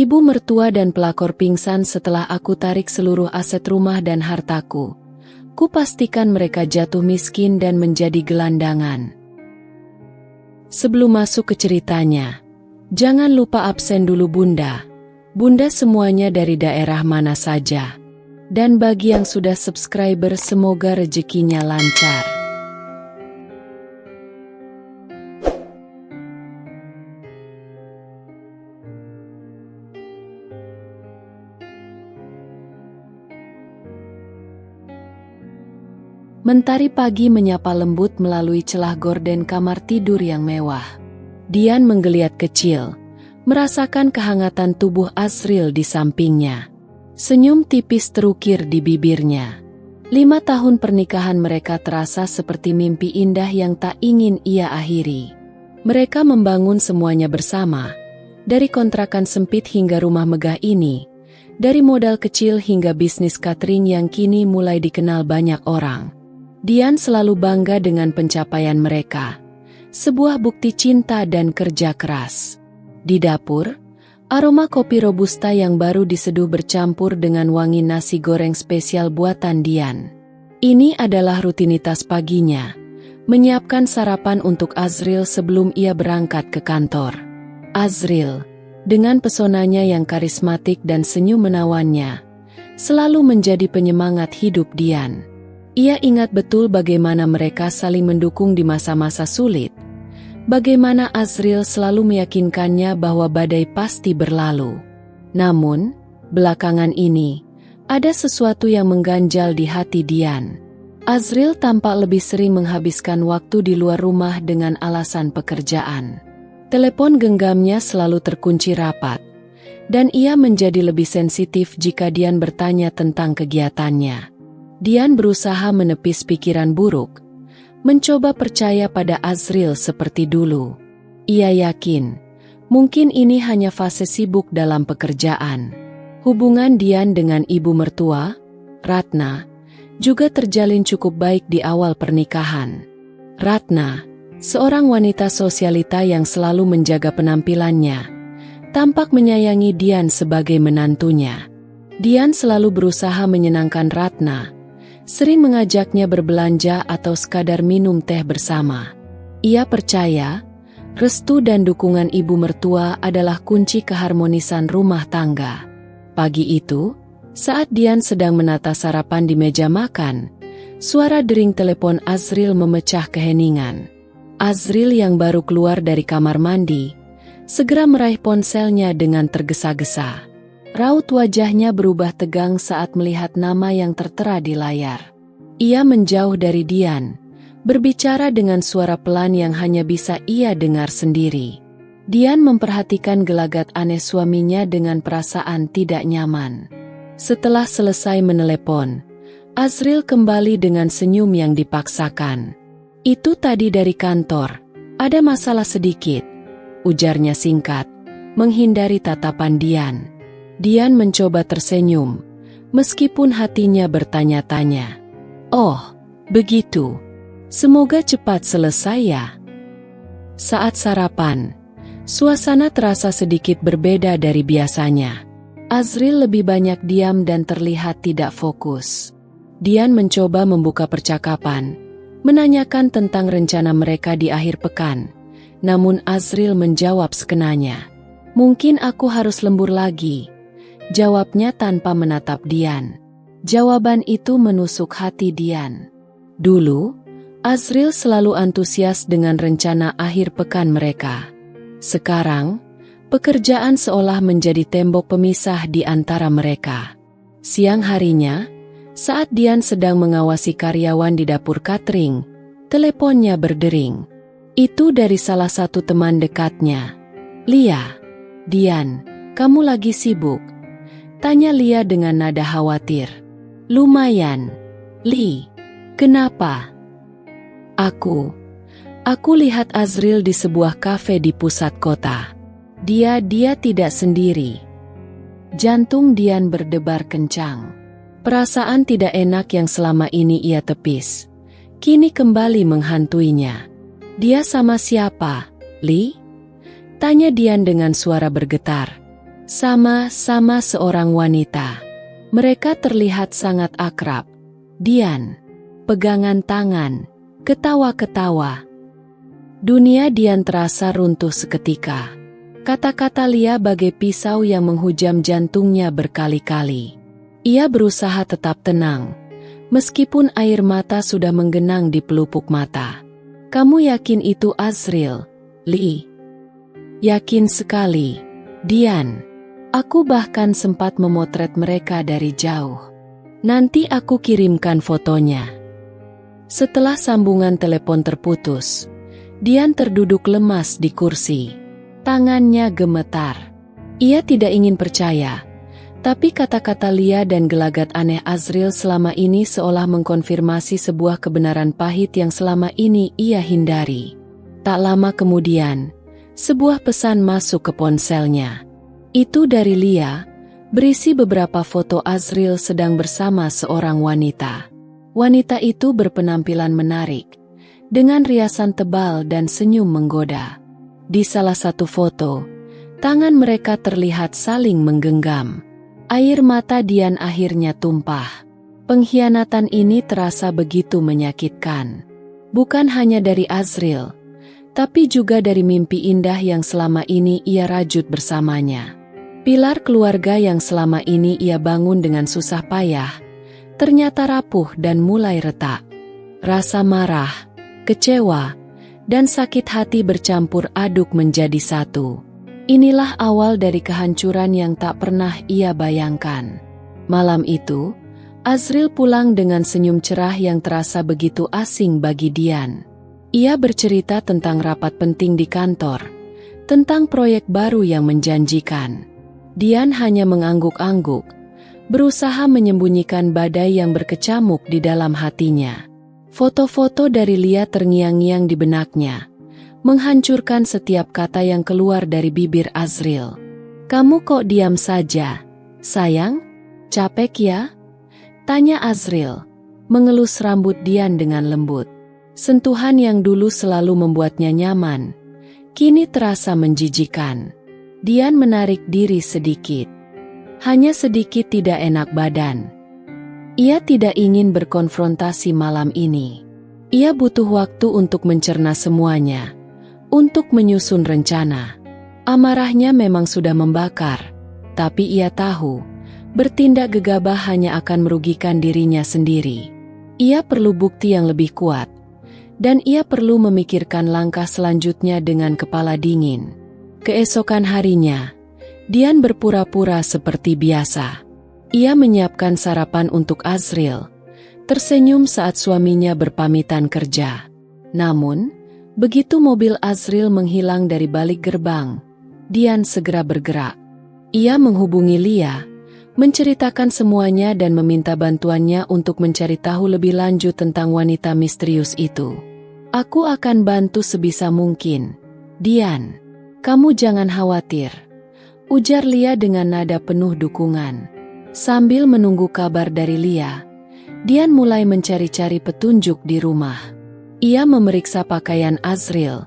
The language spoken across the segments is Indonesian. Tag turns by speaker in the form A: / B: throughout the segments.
A: Ibu mertua dan pelakor pingsan setelah aku tarik seluruh aset rumah dan hartaku. Ku pastikan mereka jatuh miskin dan menjadi gelandangan. Sebelum masuk ke ceritanya, jangan lupa absen dulu Bunda. Bunda semuanya dari daerah mana saja. Dan bagi yang sudah subscriber semoga rezekinya lancar. Mentari pagi menyapa lembut melalui celah gorden kamar tidur yang mewah. Dian menggeliat kecil, merasakan kehangatan tubuh Azril di sampingnya. Senyum tipis terukir di bibirnya. 5 tahun pernikahan mereka terasa seperti mimpi indah yang tak ingin ia akhiri. Mereka membangun semuanya bersama, dari kontrakan sempit hingga rumah megah ini, dari modal kecil hingga bisnis catering yang kini mulai dikenal banyak orang. Dian selalu bangga dengan pencapaian mereka, sebuah bukti cinta dan kerja keras. Di dapur, aroma kopi robusta yang baru diseduh bercampur dengan wangi nasi goreng spesial buatan Dian. Ini adalah rutinitas paginya, menyiapkan sarapan untuk Azril sebelum ia berangkat ke kantor. Azril, dengan pesonanya yang karismatik dan senyum menawannya, selalu menjadi penyemangat hidup Dian. Ia ingat betul bagaimana mereka saling mendukung di masa-masa sulit. Bagaimana Azril selalu meyakinkannya bahwa badai pasti berlalu. Namun, belakangan ini, ada sesuatu yang mengganjal di hati Dian. Azril tampak lebih sering menghabiskan waktu di luar rumah dengan alasan pekerjaan. Telepon genggamnya selalu terkunci rapat, dan ia menjadi lebih sensitif jika Dian bertanya tentang kegiatannya. Dian berusaha menepis pikiran buruk, mencoba percaya pada Azril seperti dulu. Ia yakin, mungkin ini hanya fase sibuk dalam pekerjaan. Hubungan Dian dengan ibu mertua, Ratna, juga terjalin cukup baik di awal pernikahan. Ratna, seorang wanita sosialita yang selalu menjaga penampilannya, tampak menyayangi Dian sebagai menantunya. Dian selalu berusaha menyenangkan Ratna, sering mengajaknya berbelanja atau sekadar minum teh bersama. Ia percaya, restu dan dukungan ibu mertua adalah kunci keharmonisan rumah tangga. Pagi itu, saat Dian sedang menata sarapan di meja makan, suara dering telepon Azril memecah keheningan. Azril yang baru keluar dari kamar mandi, segera meraih ponselnya dengan tergesa-gesa. Raut wajahnya berubah tegang saat melihat nama yang tertera di layar. Ia menjauh dari Dian, berbicara dengan suara pelan yang hanya bisa ia dengar sendiri. Dian memperhatikan gelagat aneh suaminya dengan perasaan tidak nyaman. Setelah selesai menelepon, Azril kembali dengan senyum yang dipaksakan. "Itu tadi dari kantor, ada masalah sedikit," ujarnya singkat, menghindari tatapan Dian. Dian mencoba tersenyum, meskipun hatinya bertanya-tanya. "Oh, begitu. Semoga cepat selesai ya." Saat sarapan, suasana terasa sedikit berbeda dari biasanya. Azril lebih banyak diam dan terlihat tidak fokus. Dian mencoba membuka percakapan, menanyakan tentang rencana mereka di akhir pekan. Namun Azril menjawab sekenanya. "Mungkin aku harus lembur lagi," jawabnya tanpa menatap Dian. Jawaban itu menusuk hati Dian. Dulu, Azril selalu antusias dengan rencana akhir pekan mereka. Sekarang, pekerjaan seolah menjadi tembok pemisah di antara mereka. Siang harinya, saat Dian sedang mengawasi karyawan di dapur catering, teleponnya berdering. Itu dari salah satu teman dekatnya. "Lia, Dian, kamu lagi sibuk?" tanya Lia dengan nada khawatir. "Lumayan, Li. Kenapa?" Aku lihat Azril di sebuah kafe di pusat kota. Dia tidak sendiri." Jantung Dian berdebar kencang. Perasaan tidak enak yang selama ini ia tepis, kini kembali menghantuinya. "Dia sama siapa, Li?" tanya Dian dengan suara bergetar. Sama-sama seorang wanita. Mereka terlihat sangat akrab. Dian, pegangan tangan, ketawa-ketawa. Dunia Dian terasa runtuh seketika. Kata-kata Lia bagai pisau yang menghujam jantungnya berkali-kali. Ia berusaha tetap tenang, meskipun air mata sudah menggenang di pelupuk mata. Kamu yakin itu Azril, Li? Yakin sekali, Dian. Aku bahkan sempat memotret mereka dari jauh. Nanti aku kirimkan fotonya. Setelah sambungan telepon terputus, Dian terduduk lemas di kursi. Tangannya gemetar. Ia tidak ingin percaya, tapi kata-kata Lia dan gelagat aneh Azril selama ini seolah mengkonfirmasi sebuah kebenaran pahit yang selama ini ia hindari. Tak lama kemudian, sebuah pesan masuk ke ponselnya. Itu dari Lia, berisi beberapa foto Azril sedang bersama seorang wanita. Wanita itu berpenampilan menarik, dengan riasan tebal dan senyum menggoda. Di salah satu foto, tangan mereka terlihat saling menggenggam. Air mata Dian akhirnya tumpah. Pengkhianatan ini terasa begitu menyakitkan. Bukan hanya dari Azril, tapi juga dari mimpi indah yang selama ini ia rajut bersamanya. Pilar keluarga yang selama ini ia bangun dengan susah payah, ternyata rapuh dan mulai retak. Rasa marah, kecewa, dan sakit hati bercampur aduk menjadi satu. Inilah awal dari kehancuran yang tak pernah ia bayangkan. Malam itu, Azril pulang dengan senyum cerah yang terasa begitu asing bagi Dian. Ia bercerita tentang rapat penting di kantor, tentang proyek baru yang menjanjikan. Dian hanya mengangguk-angguk, berusaha menyembunyikan badai yang berkecamuk di dalam hatinya. Foto-foto dari Lia terngiang-ngiang di benaknya, menghancurkan setiap kata yang keluar dari bibir Azril. Kamu kok diam saja, sayang? Capek ya? Tanya Azril, mengelus rambut Dian dengan lembut. Sentuhan yang dulu selalu membuatnya nyaman, kini terasa menjijikan. Dian menarik diri sedikit. Hanya sedikit tidak enak badan. Ia tidak ingin berkonfrontasi malam ini. Ia butuh waktu untuk mencerna semuanya, untuk menyusun rencana. Amarahnya memang sudah membakar, tapi ia tahu, bertindak gegabah hanya akan merugikan dirinya sendiri. Ia perlu bukti yang lebih kuat, dan ia perlu memikirkan langkah selanjutnya dengan kepala dingin. Keesokan harinya, Dian berpura-pura seperti biasa. Ia menyiapkan sarapan untuk Azril, tersenyum saat suaminya berpamitan kerja. Namun, begitu mobil Azril menghilang dari balik gerbang, Dian segera bergerak. Ia menghubungi Lia, menceritakan semuanya dan meminta bantuannya untuk mencari tahu lebih lanjut tentang wanita misterius itu. Aku akan bantu sebisa mungkin, Dian. Kamu jangan khawatir, ujar Lia dengan nada penuh dukungan. Sambil menunggu kabar dari Lia, Dian mulai mencari-cari petunjuk di rumah. Ia memeriksa pakaian Azril,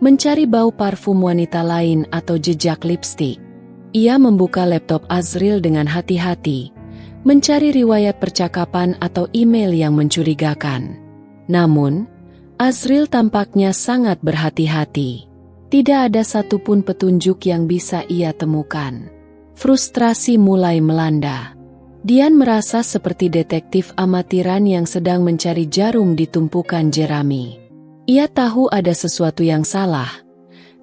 A: mencari bau parfum wanita lain atau jejak lipstik. Ia membuka laptop Azril dengan hati-hati, mencari riwayat percakapan atau email yang mencurigakan. Namun, Azril tampaknya sangat berhati-hati. Tidak ada satupun petunjuk yang bisa ia temukan. Frustrasi mulai melanda. Dian merasa seperti detektif amatiran yang sedang mencari jarum di tumpukan jerami. Ia tahu ada sesuatu yang salah,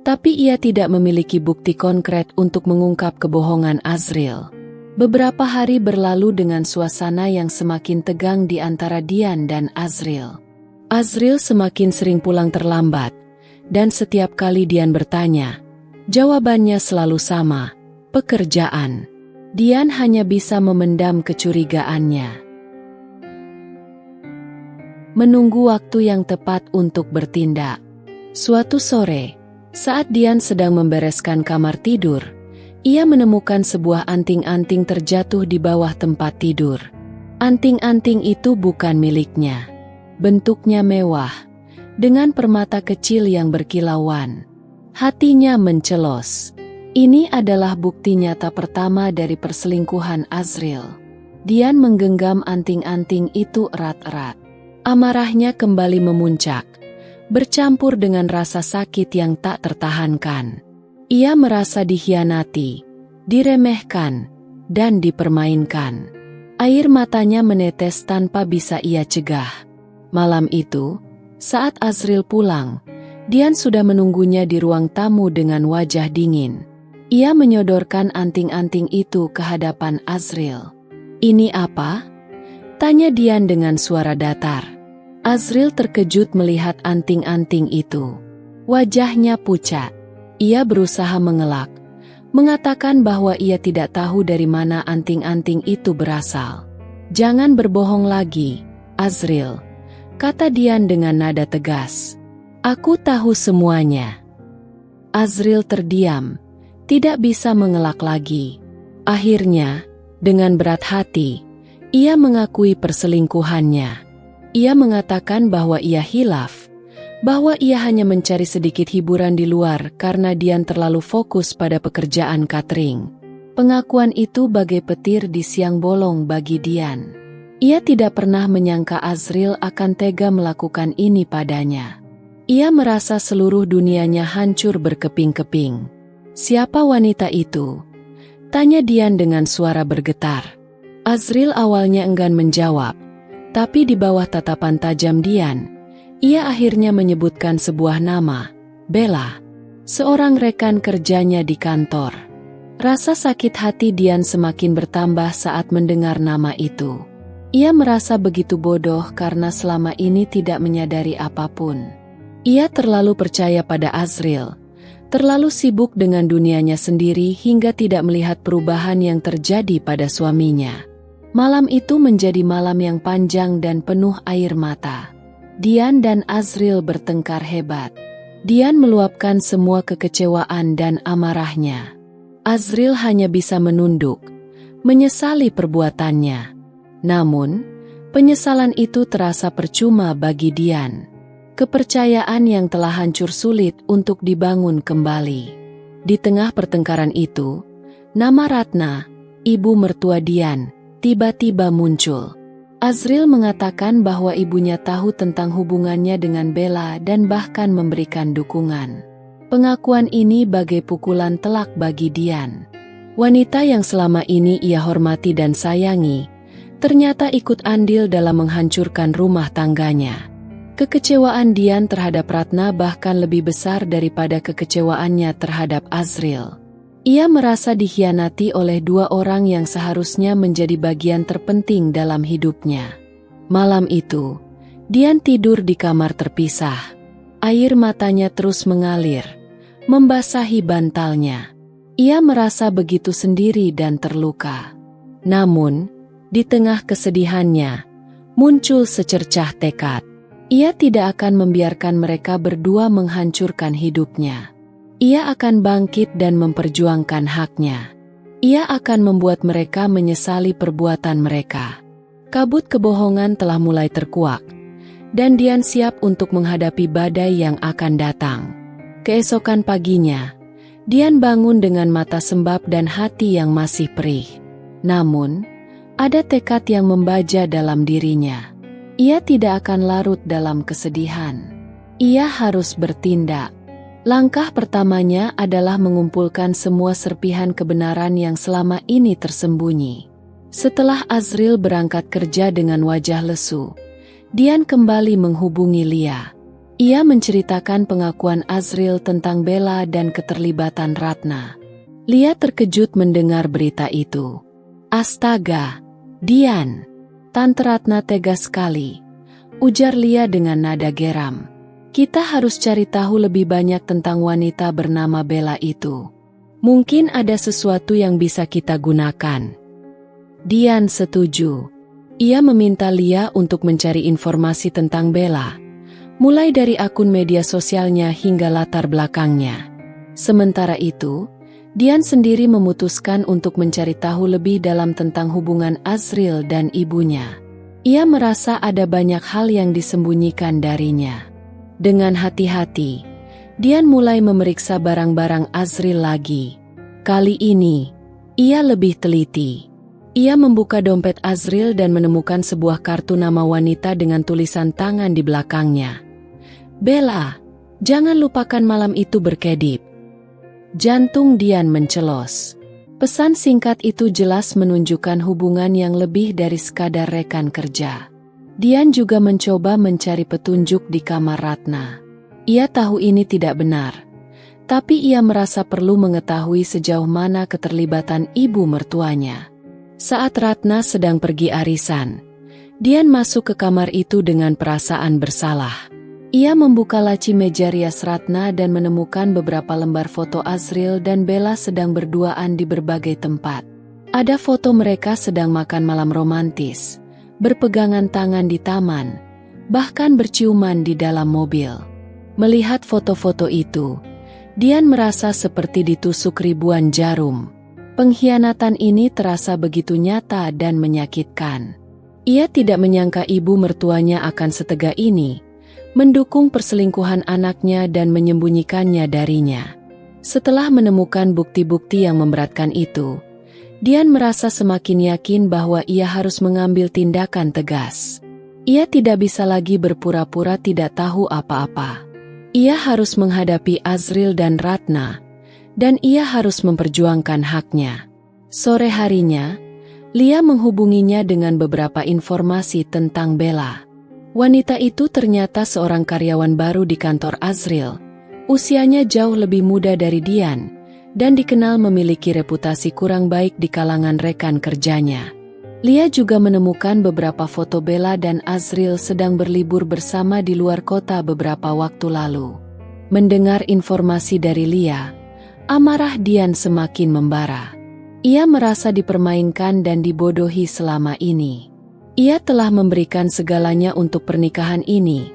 A: tapi ia tidak memiliki bukti konkret untuk mengungkap kebohongan Azril. Beberapa hari berlalu dengan suasana yang semakin tegang di antara Dian dan Azril. Azril semakin sering pulang terlambat, dan setiap kali Dian bertanya, jawabannya selalu sama, pekerjaan. Dian hanya bisa memendam kecurigaannya. Menunggu waktu yang tepat untuk bertindak. Suatu sore, saat Dian sedang membereskan kamar tidur, ia menemukan sebuah anting-anting terjatuh di bawah tempat tidur. Anting-anting itu bukan miliknya. Bentuknya mewah, dengan permata kecil yang berkilauan. Hatinya mencelos. Ini adalah bukti nyata pertama dari perselingkuhan Azril. Dian menggenggam anting-anting itu erat-erat. Amarahnya kembali memuncak, bercampur dengan rasa sakit yang tak tertahankan. Ia merasa dikhianati, diremehkan, dan dipermainkan. Air matanya menetes tanpa bisa ia cegah. Malam itu, saat Azril pulang, Dian sudah menunggunya di ruang tamu dengan wajah dingin. Ia menyodorkan anting-anting itu ke hadapan Azril. "Ini apa?" tanya Dian dengan suara datar. Azril terkejut melihat anting-anting itu. Wajahnya pucat. Ia berusaha mengelak, mengatakan bahwa ia tidak tahu dari mana anting-anting itu berasal. "Jangan berbohong lagi, Azril," kata Dian dengan nada tegas. "Aku tahu semuanya." Azril terdiam, tidak bisa mengelak lagi. Akhirnya, dengan berat hati, ia mengakui perselingkuhannya. Ia mengatakan bahwa ia hilaf, bahwa ia hanya mencari sedikit hiburan di luar karena Dian terlalu fokus pada pekerjaan catering. Pengakuan itu bagai petir di siang bolong bagi Dian. Ia tidak pernah menyangka Azril akan tega melakukan ini padanya. Ia merasa seluruh dunianya hancur berkeping-keping. "Siapa wanita itu?" tanya Dian dengan suara bergetar. Azril awalnya enggan menjawab, tapi di bawah tatapan tajam Dian, ia akhirnya menyebutkan sebuah nama, Bella, seorang rekan kerjanya di kantor. Rasa sakit hati Dian semakin bertambah saat mendengar nama itu. Ia merasa begitu bodoh karena selama ini tidak menyadari apapun. Ia terlalu percaya pada Azril, terlalu sibuk dengan dunianya sendiri hingga tidak melihat perubahan yang terjadi pada suaminya. Malam itu menjadi malam yang panjang dan penuh air mata. Dian dan Azril bertengkar hebat. Dian meluapkan semua kekecewaan dan amarahnya. Azril hanya bisa menunduk, menyesali perbuatannya. Namun, penyesalan itu terasa percuma bagi Dian. Kepercayaan yang telah hancur sulit untuk dibangun kembali. Di tengah pertengkaran itu, nama Ratna, ibu mertua Dian, tiba-tiba muncul. Azril mengatakan bahwa ibunya tahu tentang hubungannya dengan Bella dan bahkan memberikan dukungan. Pengakuan ini bagai pukulan telak bagi Dian. Wanita yang selama ini ia hormati dan sayangi, ternyata ikut andil dalam menghancurkan rumah tangganya. Kekecewaan Dian terhadap Ratna bahkan lebih besar daripada kekecewaannya terhadap Azril. Ia merasa dikhianati oleh dua orang yang seharusnya menjadi bagian terpenting dalam hidupnya. Malam itu, Dian tidur di kamar terpisah. Air matanya terus mengalir, membasahi bantalnya. Ia merasa begitu sendiri dan terluka. Namun, di tengah kesedihannya, muncul secercah tekad. Ia tidak akan membiarkan mereka berdua menghancurkan hidupnya. Ia akan bangkit dan memperjuangkan haknya. Ia akan membuat mereka menyesali perbuatan mereka. Kabut kebohongan telah mulai terkuak, dan Dian siap untuk menghadapi badai yang akan datang. Keesokan paginya, Dian bangun dengan mata sembab dan hati yang masih perih. Namun, ada tekad yang membaja dalam dirinya. Ia tidak akan larut dalam kesedihan. Ia harus bertindak. Langkah pertamanya adalah mengumpulkan semua serpihan kebenaran yang selama ini tersembunyi. Setelah Azril berangkat kerja dengan wajah lesu, Dian kembali menghubungi Lia. Ia menceritakan pengakuan Azril tentang Bella dan keterlibatan Ratna. Lia terkejut mendengar berita itu. "Astaga, Dian, Tante Ratna tegas sekali," ujar Lia dengan nada geram. "Kita harus cari tahu lebih banyak tentang wanita bernama Bella itu. Mungkin ada sesuatu yang bisa kita gunakan." Dian setuju. Ia meminta Lia untuk mencari informasi tentang Bella, mulai dari akun media sosialnya hingga latar belakangnya. Sementara itu, Dian sendiri memutuskan untuk mencari tahu lebih dalam tentang hubungan Azril dan ibunya. Ia merasa ada banyak hal yang disembunyikan darinya. Dengan hati-hati, Dian mulai memeriksa barang-barang Azril lagi. Kali ini, ia lebih teliti. Ia membuka dompet Azril dan menemukan sebuah kartu nama wanita dengan tulisan tangan di belakangnya. "Bella, jangan lupakan malam itu berkedip." Jantung Dian mencelos. Pesan singkat itu jelas menunjukkan hubungan yang lebih dari sekadar rekan kerja. Dian juga mencoba mencari petunjuk di kamar Ratna. Ia tahu ini tidak benar. Tapi ia merasa perlu mengetahui sejauh mana keterlibatan ibu mertuanya. Saat Ratna sedang pergi arisan, Dian masuk ke kamar itu dengan perasaan bersalah. Ia membuka laci meja rias Ratna dan menemukan beberapa lembar foto Azril dan Bella sedang berduaan di berbagai tempat. Ada foto mereka sedang makan malam romantis, berpegangan tangan di taman, bahkan berciuman di dalam mobil. Melihat foto-foto itu, Dian merasa seperti ditusuk ribuan jarum. Pengkhianatan ini terasa begitu nyata dan menyakitkan. Ia tidak menyangka ibu mertuanya akan setega ini, mendukung perselingkuhan anaknya dan menyembunyikannya darinya. Setelah menemukan bukti-bukti yang memberatkan itu, Dian merasa semakin yakin bahwa ia harus mengambil tindakan tegas. Ia tidak bisa lagi berpura-pura tidak tahu apa-apa. Ia harus menghadapi Azril dan Ratna, dan ia harus memperjuangkan haknya. Sore harinya, Lia menghubunginya dengan beberapa informasi tentang Bella. Wanita itu ternyata seorang karyawan baru di kantor Azril. Usianya jauh lebih muda dari Dian, dan dikenal memiliki reputasi kurang baik di kalangan rekan kerjanya. Lia juga menemukan beberapa foto Bella dan Azril sedang berlibur bersama di luar kota beberapa waktu lalu. Mendengar informasi dari Lia, amarah Dian semakin membara. Ia merasa dipermainkan dan dibodohi selama ini. Ia telah memberikan segalanya untuk pernikahan ini,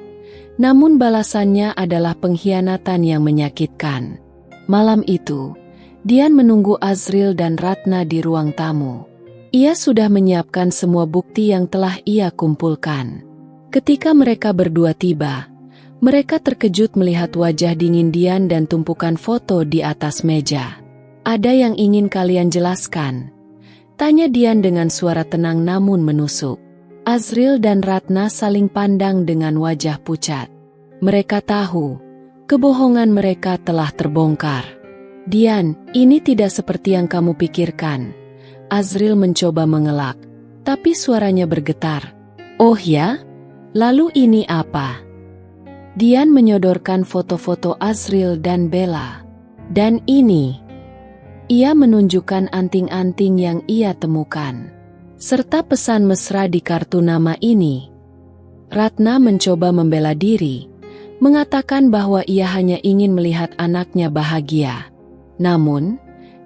A: namun balasannya adalah pengkhianatan yang menyakitkan. Malam itu, Dian menunggu Azril dan Ratna di ruang tamu. Ia sudah menyiapkan semua bukti yang telah ia kumpulkan. Ketika mereka berdua tiba, mereka terkejut melihat wajah dingin Dian dan tumpukan foto di atas meja. "Ada yang ingin kalian jelaskan?" tanya Dian dengan suara tenang namun menusuk. Azril dan Ratna saling pandang dengan wajah pucat. Mereka tahu, kebohongan mereka telah terbongkar. "Dian, ini tidak seperti yang kamu pikirkan." Azril mencoba mengelak, tapi suaranya bergetar. "Oh ya? Lalu ini apa?" Dian menyodorkan foto-foto Azril dan Bella. "Dan ini." Ia menunjukkan anting-anting yang ia temukan, serta pesan mesra di kartu nama ini. Ratna mencoba membela diri, mengatakan bahwa ia hanya ingin melihat anaknya bahagia. Namun,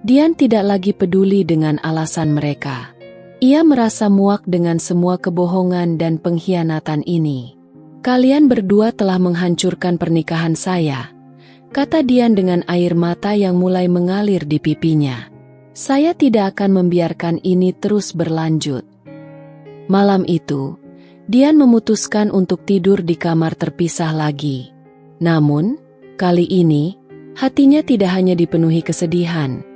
A: Dian tidak lagi peduli dengan alasan mereka. Ia merasa muak dengan semua kebohongan dan pengkhianatan ini. "Kalian berdua telah menghancurkan pernikahan saya," kata Dian dengan air mata yang mulai mengalir di pipinya. "Saya tidak akan membiarkan ini terus berlanjut." Malam itu, Dian memutuskan untuk tidur di kamar terpisah lagi. Namun, kali ini, hatinya tidak hanya dipenuhi kesedihan,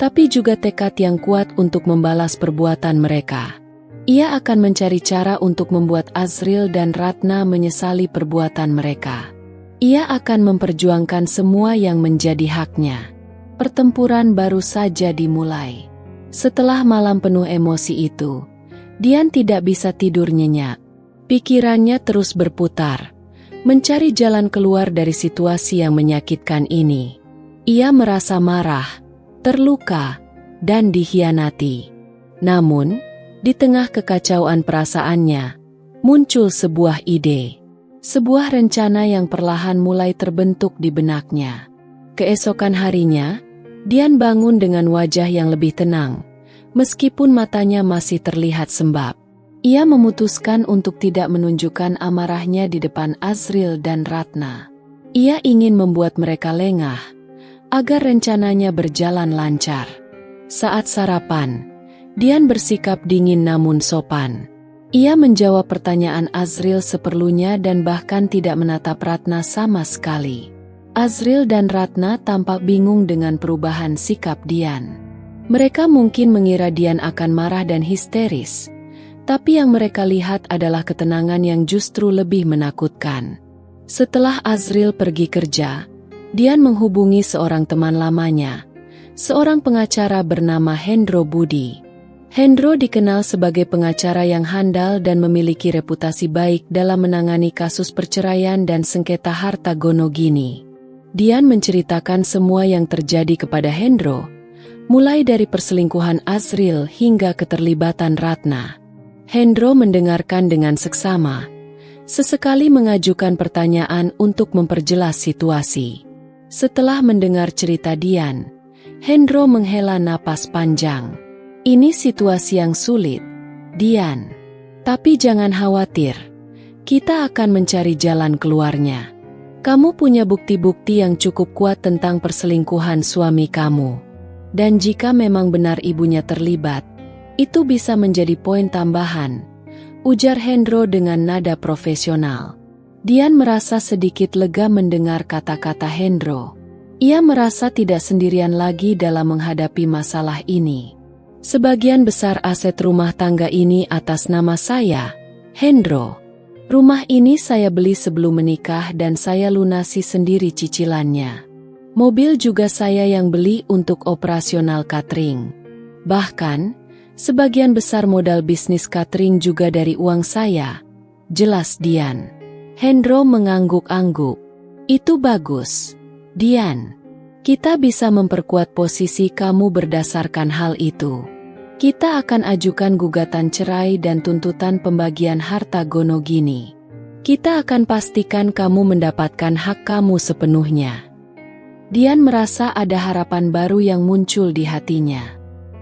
A: tapi juga tekad yang kuat untuk membalas perbuatan mereka. Ia akan mencari cara untuk membuat Azril dan Ratna menyesali perbuatan mereka. Ia akan memperjuangkan semua yang menjadi haknya. Pertempuran baru saja dimulai. Setelah malam penuh emosi itu, Dian tidak bisa tidur nyenyak. Pikirannya terus berputar, mencari jalan keluar dari situasi yang menyakitkan ini. Ia merasa marah, terluka, dan dikhianati. Namun, di tengah kekacauan perasaannya, muncul sebuah ide. Sebuah rencana yang perlahan mulai terbentuk di benaknya. Keesokan harinya, Dian bangun dengan wajah yang lebih tenang, meskipun matanya masih terlihat sembab. Ia memutuskan untuk tidak menunjukkan amarahnya di depan Azril dan Ratna. Ia ingin membuat mereka lengah, agar rencananya berjalan lancar. Saat sarapan, Dian bersikap dingin namun sopan. Ia menjawab pertanyaan Azril seperlunya dan bahkan tidak menatap Ratna sama sekali. Azril dan Ratna tampak bingung dengan perubahan sikap Dian. Mereka mungkin mengira Dian akan marah dan histeris, tapi yang mereka lihat adalah ketenangan yang justru lebih menakutkan. Setelah Azril pergi kerja, Dian menghubungi seorang teman lamanya, seorang pengacara bernama Hendro Budi. Hendro dikenal sebagai pengacara yang handal dan memiliki reputasi baik dalam menangani kasus perceraian dan sengketa harta gonogini. Dian menceritakan semua yang terjadi kepada Hendro, mulai dari perselingkuhan Azril hingga keterlibatan Ratna. Hendro mendengarkan dengan seksama, sesekali mengajukan pertanyaan untuk memperjelas situasi. Setelah mendengar cerita Dian, Hendro menghela napas panjang. Ini situasi yang sulit, Dian. Tapi jangan khawatir, kita akan mencari jalan keluarnya. Kamu punya bukti-bukti yang cukup kuat tentang perselingkuhan suami kamu. Dan jika memang benar ibunya terlibat, itu bisa menjadi poin tambahan, ujar Hendro dengan nada profesional. Dian merasa sedikit lega mendengar kata-kata Hendro. Ia merasa tidak sendirian lagi dalam menghadapi masalah ini. Sebagian besar aset rumah tangga ini atas nama saya, Hendro. Rumah ini saya beli sebelum menikah dan saya lunasi sendiri cicilannya. Mobil juga saya yang beli untuk operasional catering. Bahkan, sebagian besar modal bisnis catering juga dari uang saya, jelas Dian. Hendro mengangguk-angguk. Itu bagus, Dian. Kita bisa memperkuat posisi kamu berdasarkan hal itu. Kita akan ajukan gugatan cerai dan tuntutan pembagian harta gonogini. Kita akan pastikan kamu mendapatkan hak kamu sepenuhnya. Dian merasa ada harapan baru yang muncul di hatinya.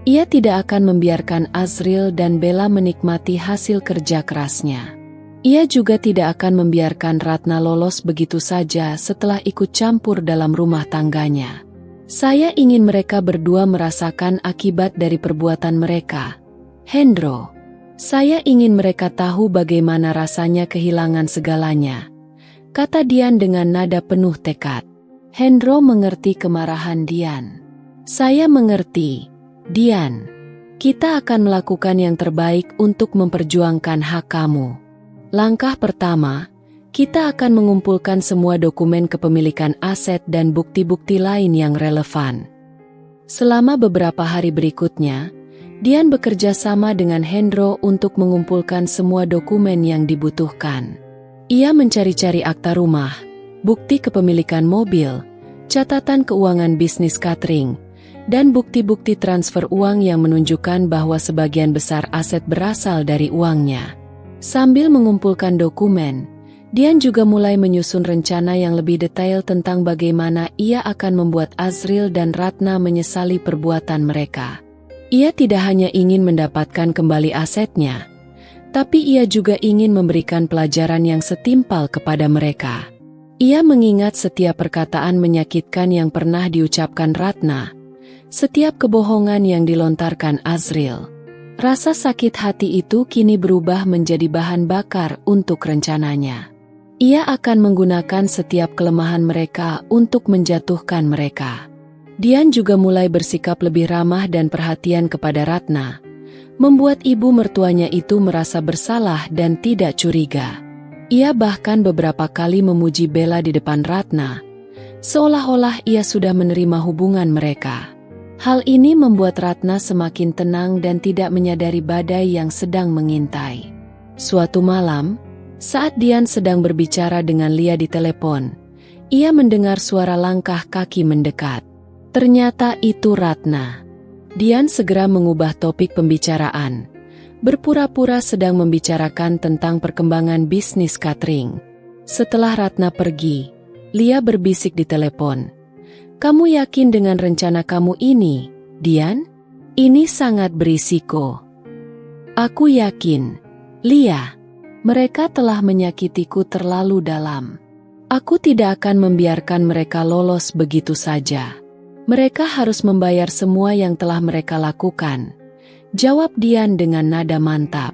A: Ia tidak akan membiarkan Azril dan Bella menikmati hasil kerja kerasnya. Ia juga tidak akan membiarkan Ratna lolos begitu saja setelah ikut campur dalam rumah tangganya. Saya ingin mereka berdua merasakan akibat dari perbuatan mereka. Hendro, saya ingin mereka tahu bagaimana rasanya kehilangan segalanya, kata Dian dengan nada penuh tekad. Hendro mengerti kemarahan Dian. Saya mengerti, Dian. Kita akan melakukan yang terbaik untuk memperjuangkan hak kamu. Langkah pertama, kita akan mengumpulkan semua dokumen kepemilikan aset dan bukti-bukti lain yang relevan. Selama beberapa hari berikutnya, Dian bekerja sama dengan Hendro untuk mengumpulkan semua dokumen yang dibutuhkan. Ia mencari-cari akta rumah, bukti kepemilikan mobil, catatan keuangan bisnis catering, dan bukti-bukti transfer uang yang menunjukkan bahwa sebagian besar aset berasal dari uangnya. Sambil mengumpulkan dokumen, Dian juga mulai menyusun rencana yang lebih detail tentang bagaimana ia akan membuat Azril dan Ratna menyesali perbuatan mereka. Ia tidak hanya ingin mendapatkan kembali asetnya, tapi ia juga ingin memberikan pelajaran yang setimpal kepada mereka. Ia mengingat setiap perkataan menyakitkan yang pernah diucapkan Ratna, setiap kebohongan yang dilontarkan Azril. Rasa sakit hati itu kini berubah menjadi bahan bakar untuk rencananya. Ia akan menggunakan setiap kelemahan mereka untuk menjatuhkan mereka. Dian juga mulai bersikap lebih ramah dan perhatian kepada Ratna, membuat ibu mertuanya itu merasa bersalah dan tidak curiga. Ia bahkan beberapa kali memuji Bella di depan Ratna, seolah-olah ia sudah menerima hubungan mereka. Hal ini membuat Ratna semakin tenang dan tidak menyadari badai yang sedang mengintai. Suatu malam, saat Dian sedang berbicara dengan Lia di telepon, ia mendengar suara langkah kaki mendekat. Ternyata itu Ratna. Dian segera mengubah topik pembicaraan, berpura-pura sedang membicarakan tentang perkembangan bisnis catering. Setelah Ratna pergi, Lia berbisik di telepon. Kamu yakin dengan rencana kamu ini, Dian? Ini sangat berisiko. Aku yakin, Lia. Mereka telah menyakitiku terlalu dalam. Aku tidak akan membiarkan mereka lolos begitu saja. Mereka harus membayar semua yang telah mereka lakukan, jawab Dian dengan nada mantap.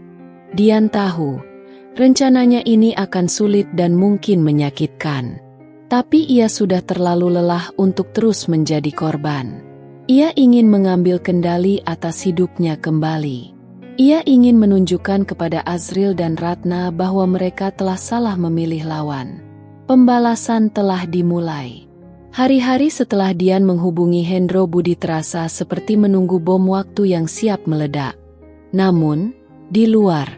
A: Dian tahu, rencananya ini akan sulit dan mungkin menyakitkan. Tapi ia sudah terlalu lelah untuk terus menjadi korban. Ia ingin mengambil kendali atas hidupnya kembali. Ia ingin menunjukkan kepada Azril dan Ratna bahwa mereka telah salah memilih lawan. Pembalasan telah dimulai. Hari-hari setelah Dian menghubungi Hendro Budi terasa seperti menunggu bom waktu yang siap meledak. Namun, di luar,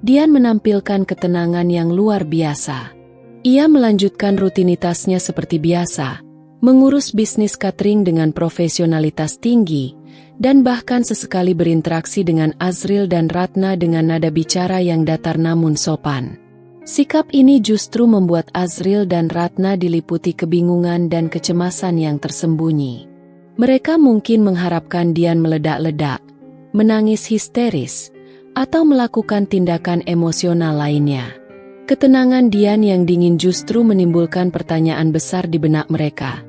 A: Dian menampilkan ketenangan yang luar biasa. Ia melanjutkan rutinitasnya seperti biasa, mengurus bisnis catering dengan profesionalitas tinggi, dan bahkan sesekali berinteraksi dengan Azril dan Ratna dengan nada bicara yang datar namun sopan. Sikap ini justru membuat Azril dan Ratna diliputi kebingungan dan kecemasan yang tersembunyi. Mereka mungkin mengharapkan Dian meledak-ledak, menangis histeris, atau melakukan tindakan emosional lainnya. Ketenangan Dian yang dingin justru menimbulkan pertanyaan besar di benak mereka.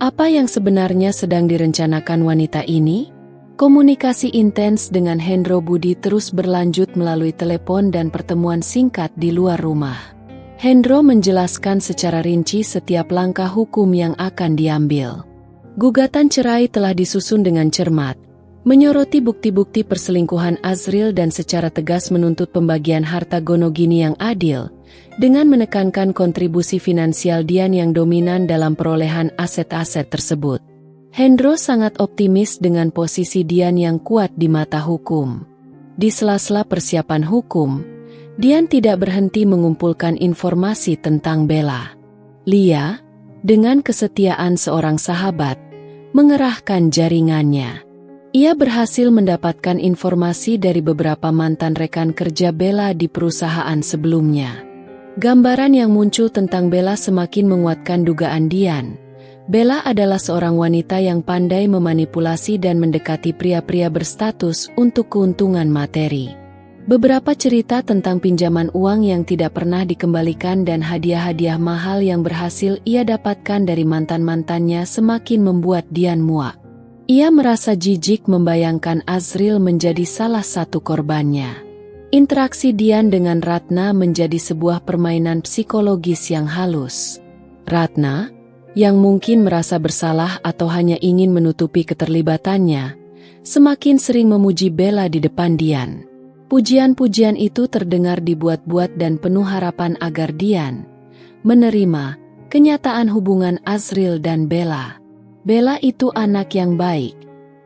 A: Apa yang sebenarnya sedang direncanakan wanita ini? Komunikasi intens dengan Hendro Budi terus berlanjut melalui telepon dan pertemuan singkat di luar rumah. Hendro menjelaskan secara rinci setiap langkah hukum yang akan diambil. Gugatan cerai telah disusun dengan cermat, menyoroti bukti-bukti perselingkuhan Azril dan secara tegas menuntut pembagian harta gonogini yang adil, dengan menekankan kontribusi finansial Dian yang dominan dalam perolehan aset-aset tersebut. Hendro sangat optimis dengan posisi Dian yang kuat di mata hukum. Di sela-sela persiapan hukum, Dian tidak berhenti mengumpulkan informasi tentang Bella. Lia, dengan kesetiaan seorang sahabat, mengerahkan jaringannya. Ia berhasil mendapatkan informasi dari beberapa mantan rekan kerja Bella di perusahaan sebelumnya. Gambaran yang muncul tentang Bella semakin menguatkan dugaan Dian. Bella adalah seorang wanita yang pandai memanipulasi dan mendekati pria-pria berstatus untuk keuntungan materi. Beberapa cerita tentang pinjaman uang yang tidak pernah dikembalikan dan hadiah-hadiah mahal yang berhasil ia dapatkan dari mantan-mantannya semakin membuat Dian muak. Ia merasa jijik membayangkan Azril menjadi salah satu korbannya. Interaksi Dian dengan Ratna menjadi sebuah permainan psikologis yang halus. Ratna, yang mungkin merasa bersalah atau hanya ingin menutupi keterlibatannya, semakin sering memuji Bella di depan Dian. Pujian-pujian itu terdengar dibuat-buat dan penuh harapan agar Dian menerima kenyataan hubungan Azril dan Bella. Bella itu anak yang baik.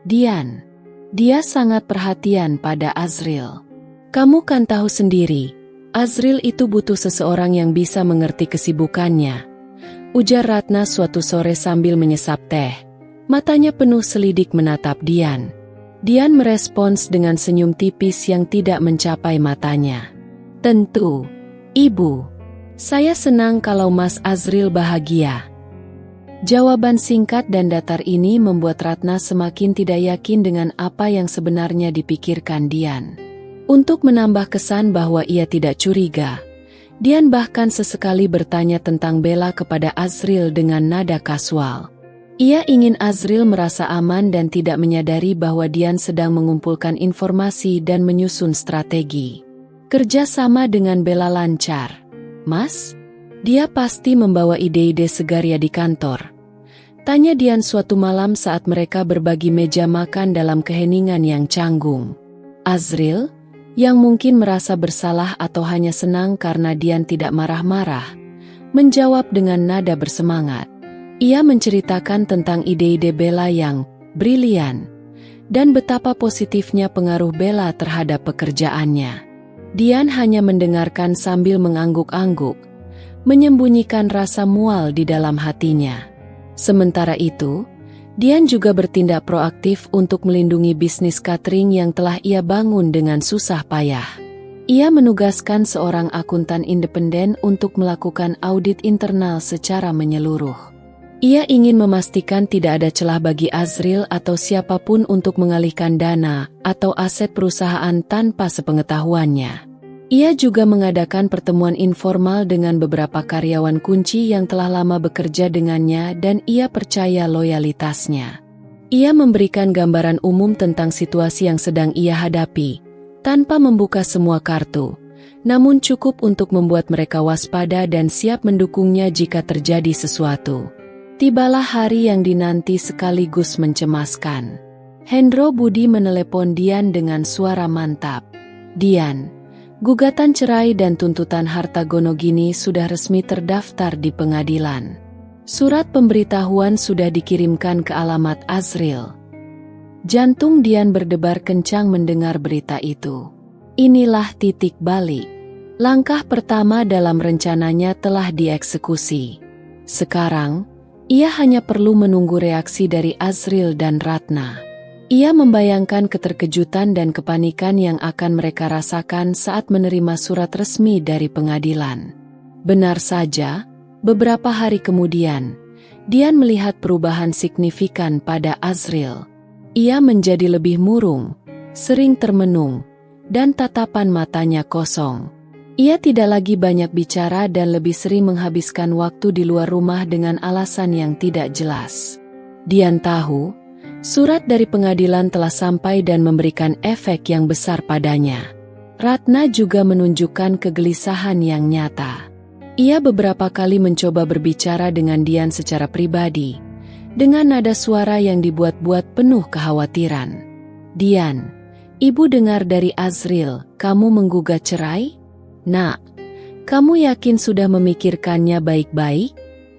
A: Dian, dia sangat perhatian pada Azril. Kamu kan tahu sendiri, Azril itu butuh seseorang yang bisa mengerti kesibukannya, ujar Ratna suatu sore sambil menyesap teh. Matanya penuh selidik menatap Dian. Dian merespons dengan senyum tipis yang tidak mencapai matanya. Tentu, Ibu. Saya senang kalau Mas Azril bahagia. Jawaban singkat dan datar ini membuat Ratna semakin tidak yakin dengan apa yang sebenarnya dipikirkan Dian. Untuk menambah kesan bahwa ia tidak curiga, Dian bahkan sesekali bertanya tentang Bella kepada Azril dengan nada kasual. Ia ingin Azril merasa aman dan tidak menyadari bahwa Dian sedang mengumpulkan informasi dan menyusun strategi. Kerja sama dengan Bella lancar. Mas? Dia pasti membawa ide-ide segar ya di kantor. Tanya Dian suatu malam saat mereka berbagi meja makan dalam keheningan yang canggung. Azril, yang mungkin merasa bersalah atau hanya senang karena Dian tidak marah-marah, menjawab dengan nada bersemangat. Ia menceritakan tentang ide-ide Bella yang brilian dan betapa positifnya pengaruh Bella terhadap pekerjaannya. Dian hanya mendengarkan sambil mengangguk-angguk, menyembunyikan rasa mual di dalam hatinya. Sementara itu, Dian juga bertindak proaktif untuk melindungi bisnis catering yang telah ia bangun dengan susah payah. Ia menugaskan seorang akuntan independen untuk melakukan audit internal secara menyeluruh. Ia ingin memastikan tidak ada celah bagi Azril atau siapapun untuk mengalihkan dana atau aset perusahaan tanpa sepengetahuannya. Ia juga mengadakan pertemuan informal dengan beberapa karyawan kunci yang telah lama bekerja dengannya dan ia percaya loyalitasnya. Ia memberikan gambaran umum tentang situasi yang sedang ia hadapi, tanpa membuka semua kartu, namun cukup untuk membuat mereka waspada dan siap mendukungnya jika terjadi sesuatu. Tibalah hari yang dinanti sekaligus mencemaskan. Hendro Budi menelepon Dian dengan suara mantap. "Dian, gugatan cerai dan tuntutan harta Gonogini sudah resmi terdaftar di pengadilan. Surat pemberitahuan sudah dikirimkan ke alamat Azril." Jantung Dian berdebar kencang mendengar berita itu. Inilah titik balik. Langkah pertama dalam rencananya telah dieksekusi. Sekarang, ia hanya perlu menunggu reaksi dari Azril dan Ratna. Ia membayangkan keterkejutan dan kepanikan yang akan mereka rasakan saat menerima surat resmi dari pengadilan. Benar saja, beberapa hari kemudian, Dian melihat perubahan signifikan pada Azril. Ia menjadi lebih murung, sering termenung, dan tatapan matanya kosong. Ia tidak lagi banyak bicara dan lebih sering menghabiskan waktu di luar rumah dengan alasan yang tidak jelas. Dian tahu, surat dari pengadilan telah sampai dan memberikan efek yang besar padanya. Ratna juga menunjukkan kegelisahan yang nyata. Ia beberapa kali mencoba berbicara dengan Dian secara pribadi, dengan nada suara yang dibuat-buat penuh kekhawatiran. "Dian, ibu dengar dari Azril, kamu menggugat cerai? Nak, kamu yakin sudah memikirkannya baik-baik?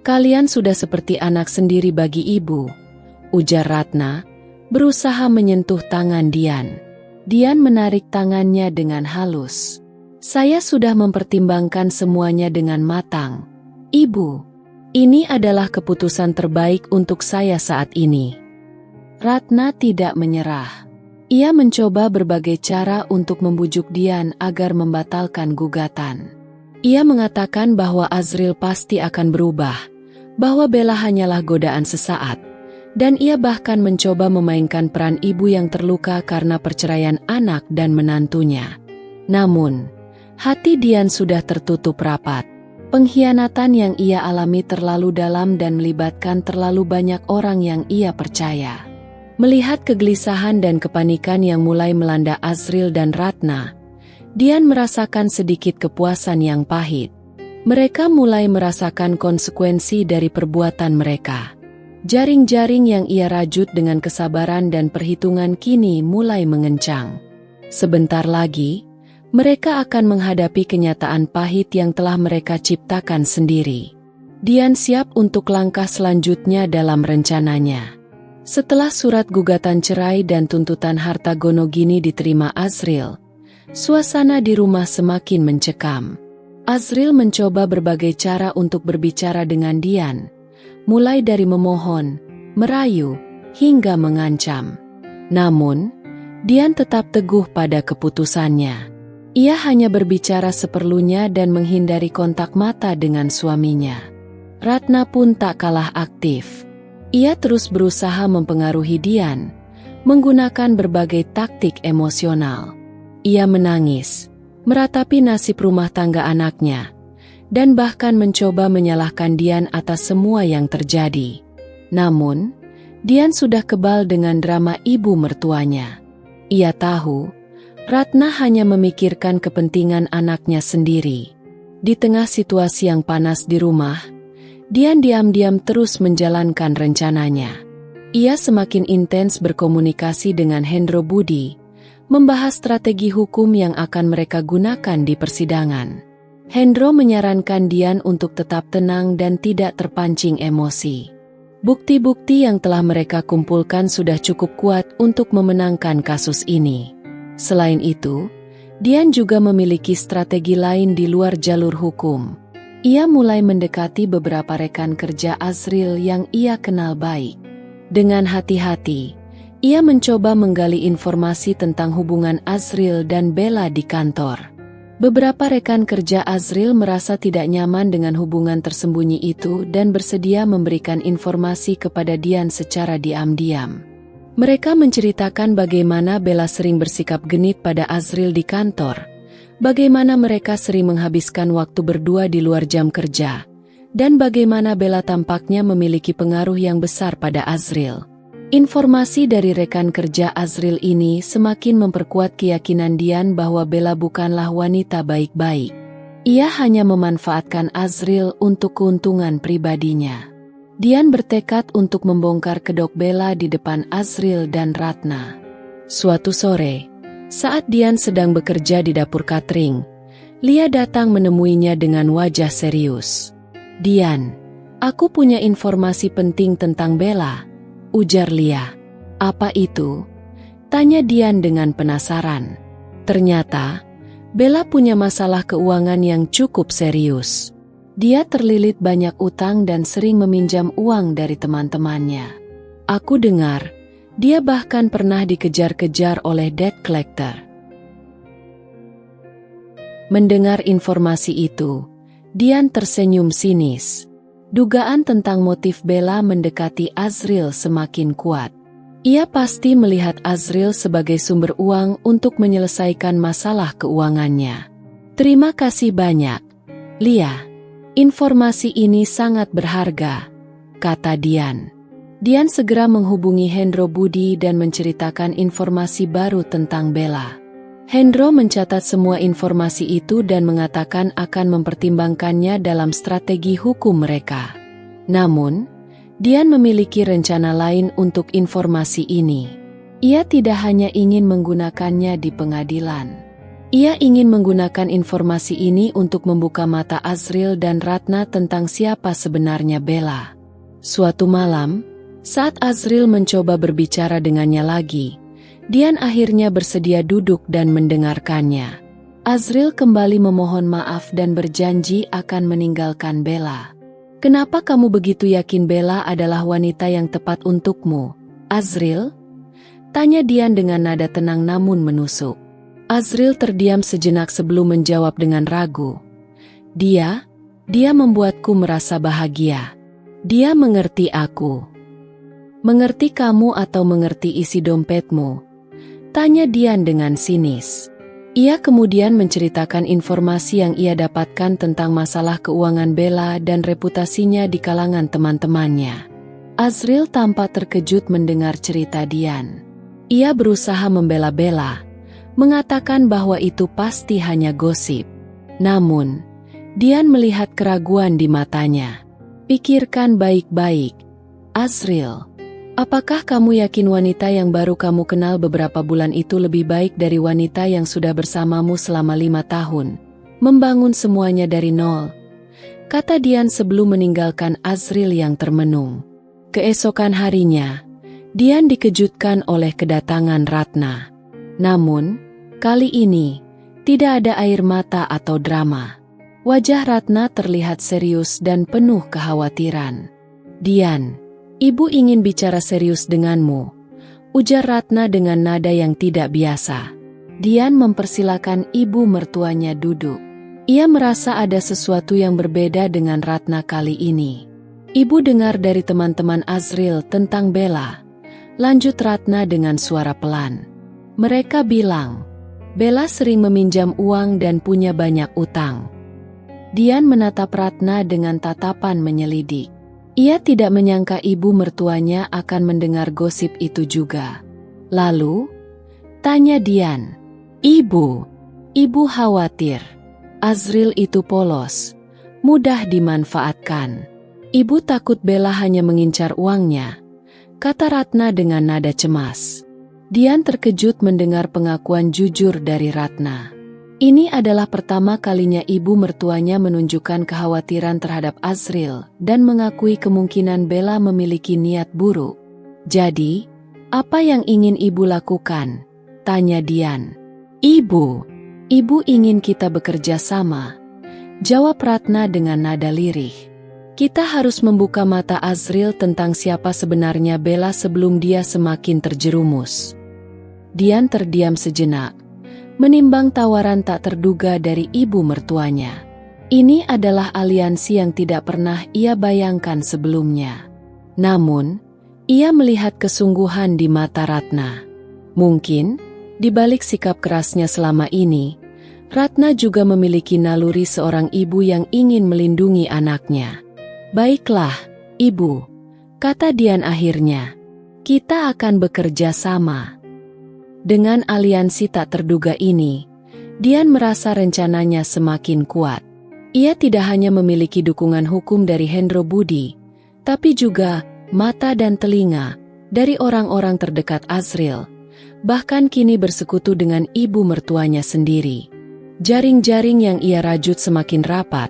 A: Kalian sudah seperti anak sendiri bagi ibu," ujar Ratna, berusaha menyentuh tangan Dian. Dian menarik tangannya dengan halus. "Saya sudah mempertimbangkan semuanya dengan matang. Ibu, ini adalah keputusan terbaik untuk saya saat ini." Ratna tidak menyerah. Ia mencoba berbagai cara untuk membujuk Dian agar membatalkan gugatan. Ia mengatakan bahwa Azril pasti akan berubah, bahwa Bella hanyalah godaan sesaat, dan ia bahkan mencoba memainkan peran ibu yang terluka karena perceraian anak dan menantunya. Namun, hati Dian sudah tertutup rapat. Pengkhianatan yang ia alami terlalu dalam dan melibatkan terlalu banyak orang yang ia percaya. Melihat kegelisahan dan kepanikan yang mulai melanda Azril dan Ratna, Dian merasakan sedikit kepuasan yang pahit. Mereka mulai merasakan konsekuensi dari perbuatan mereka. Jaring-jaring yang ia rajut dengan kesabaran dan perhitungan kini mulai mengencang. Sebentar lagi, mereka akan menghadapi kenyataan pahit yang telah mereka ciptakan sendiri. Dian siap untuk langkah selanjutnya dalam rencananya. Setelah surat gugatan cerai dan tuntutan harta Gonogini diterima Azril, suasana di rumah semakin mencekam. Azril mencoba berbagai cara untuk berbicara dengan Dian, mulai dari memohon, merayu, hingga mengancam. Namun, Dian tetap teguh pada keputusannya. Ia hanya berbicara seperlunya dan menghindari kontak mata dengan suaminya. Ratna pun tak kalah aktif. Ia terus berusaha mempengaruhi Dian, menggunakan berbagai taktik emosional. Ia menangis, meratapi nasib rumah tangga anaknya, dan bahkan mencoba menyalahkan Dian atas semua yang terjadi. Namun, Dian sudah kebal dengan drama ibu mertuanya. Ia tahu, Ratna hanya memikirkan kepentingan anaknya sendiri. Di tengah situasi yang panas di rumah, Dian diam-diam terus menjalankan rencananya. Ia semakin intens berkomunikasi dengan Hendro Budi, membahas strategi hukum yang akan mereka gunakan di persidangan. Hendro menyarankan Dian untuk tetap tenang dan tidak terpancing emosi. Bukti-bukti yang telah mereka kumpulkan sudah cukup kuat untuk memenangkan kasus ini. Selain itu, Dian juga memiliki strategi lain di luar jalur hukum. Ia mulai mendekati beberapa rekan kerja Azril yang ia kenal baik. Dengan hati-hati, ia mencoba menggali informasi tentang hubungan Azril dan Bella di kantor. Beberapa rekan kerja Azril merasa tidak nyaman dengan hubungan tersembunyi itu dan bersedia memberikan informasi kepada Dian secara diam-diam. Mereka menceritakan bagaimana Bella sering bersikap genit pada Azril di kantor, bagaimana mereka sering menghabiskan waktu berdua di luar jam kerja, dan bagaimana Bella tampaknya memiliki pengaruh yang besar pada Azril. Informasi dari rekan kerja Azril ini semakin memperkuat keyakinan Dian bahwa Bella bukanlah wanita baik-baik. Ia hanya memanfaatkan Azril untuk keuntungan pribadinya. Dian bertekad untuk membongkar kedok Bella di depan Azril dan Ratna. Suatu sore, saat Dian sedang bekerja di dapur catering, Lia datang menemuinya dengan wajah serius. "Dian, aku punya informasi penting tentang Bella," ujar Lia. "Apa itu?" tanya Dian dengan penasaran. Ternyata, Bella punya masalah keuangan yang cukup serius. Dia terlilit banyak utang dan sering meminjam uang dari teman-temannya. Aku dengar, dia bahkan pernah dikejar-kejar oleh debt collector. Mendengar informasi itu, Dian tersenyum sinis. Dugaan tentang motif Bella mendekati Azril semakin kuat. Ia pasti melihat Azril sebagai sumber uang untuk menyelesaikan masalah keuangannya. "Terima kasih banyak, Lia. Informasi ini sangat berharga," kata Dian. Dian segera menghubungi Hendro Budi dan menceritakan informasi baru tentang Bella. Hendro mencatat semua informasi itu dan mengatakan akan mempertimbangkannya dalam strategi hukum mereka. Namun, Dian memiliki rencana lain untuk informasi ini. Ia tidak hanya ingin menggunakannya di pengadilan. Ia ingin menggunakan informasi ini untuk membuka mata Azril dan Ratna tentang siapa sebenarnya Bella. Suatu malam, saat Azril mencoba berbicara dengannya lagi, Dian akhirnya bersedia duduk dan mendengarkannya. Azril kembali memohon maaf dan berjanji akan meninggalkan Bella. "Kenapa kamu begitu yakin Bella adalah wanita yang tepat untukmu, Azril?" tanya Dian dengan nada tenang namun menusuk. Azril terdiam sejenak sebelum menjawab dengan ragu. Dia membuatku merasa bahagia. Dia mengerti aku." "Mengerti kamu atau mengerti isi dompetmu?" tanya Dian dengan sinis. Ia kemudian menceritakan informasi yang ia dapatkan tentang masalah keuangan Bella dan reputasinya di kalangan teman-temannya. Azril tampak terkejut mendengar cerita Dian. Ia berusaha membela Bella, mengatakan bahwa itu pasti hanya gosip. Namun, Dian melihat keraguan di matanya. "Pikirkan baik-baik, Azril. Apakah kamu yakin wanita yang baru kamu kenal beberapa bulan itu lebih baik dari wanita yang sudah bersamamu selama 5 tahun, membangun semuanya dari nol?" kata Dian sebelum meninggalkan Azril yang termenung. Keesokan harinya, Dian dikejutkan oleh kedatangan Ratna. Namun, kali ini, tidak ada air mata atau drama. Wajah Ratna terlihat serius dan penuh kekhawatiran. "Dian, Ibu ingin bicara serius denganmu," ujar Ratna dengan nada yang tidak biasa. Dian mempersilakan ibu mertuanya duduk. Ia merasa ada sesuatu yang berbeda dengan Ratna kali ini. "Ibu dengar dari teman-teman Azril tentang Bella," lanjut Ratna dengan suara pelan. "Mereka bilang, Bella sering meminjam uang dan punya banyak utang." Dian menatap Ratna dengan tatapan menyelidik. Ia tidak menyangka ibu mertuanya akan mendengar gosip itu juga. "Lalu?" tanya Dian. Ibu khawatir. Azril itu polos, mudah dimanfaatkan. Ibu takut Bella hanya mengincar uangnya," kata Ratna dengan nada cemas. Dian terkejut mendengar pengakuan jujur dari Ratna. Ini adalah pertama kalinya ibu mertuanya menunjukkan kekhawatiran terhadap Azril dan mengakui kemungkinan Bella memiliki niat buruk. "Jadi, apa yang ingin ibu lakukan?" tanya Dian. Ibu ingin kita bekerja sama," jawab Ratna dengan nada lirih. "Kita harus membuka mata Azril tentang siapa sebenarnya Bella sebelum dia semakin terjerumus." Dian terdiam sejenak, menimbang tawaran tak terduga dari ibu mertuanya. Ini adalah aliansi yang tidak pernah ia bayangkan sebelumnya. Namun, ia melihat kesungguhan di mata Ratna. Mungkin, di balik sikap kerasnya selama ini, Ratna juga memiliki naluri seorang ibu yang ingin melindungi anaknya. "Baiklah, Ibu," kata Dian akhirnya. Kita akan bekerja sama. Dengan aliansi tak terduga ini, Dian merasa rencananya semakin kuat. Ia tidak hanya memiliki dukungan hukum dari Hendro Budi, tapi juga mata dan telinga dari orang-orang terdekat Azril. Bahkan kini bersekutu dengan ibu mertuanya sendiri. Jaring-jaring yang ia rajut semakin rapat,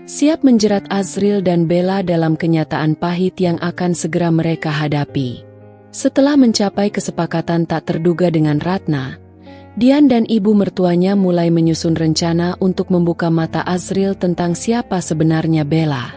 A: siap menjerat Azril dan Bella dalam kenyataan pahit yang akan segera mereka hadapi. Setelah mencapai kesepakatan tak terduga dengan Ratna, Dian dan ibu mertuanya mulai menyusun rencana untuk membuka mata Azril tentang siapa sebenarnya Bella.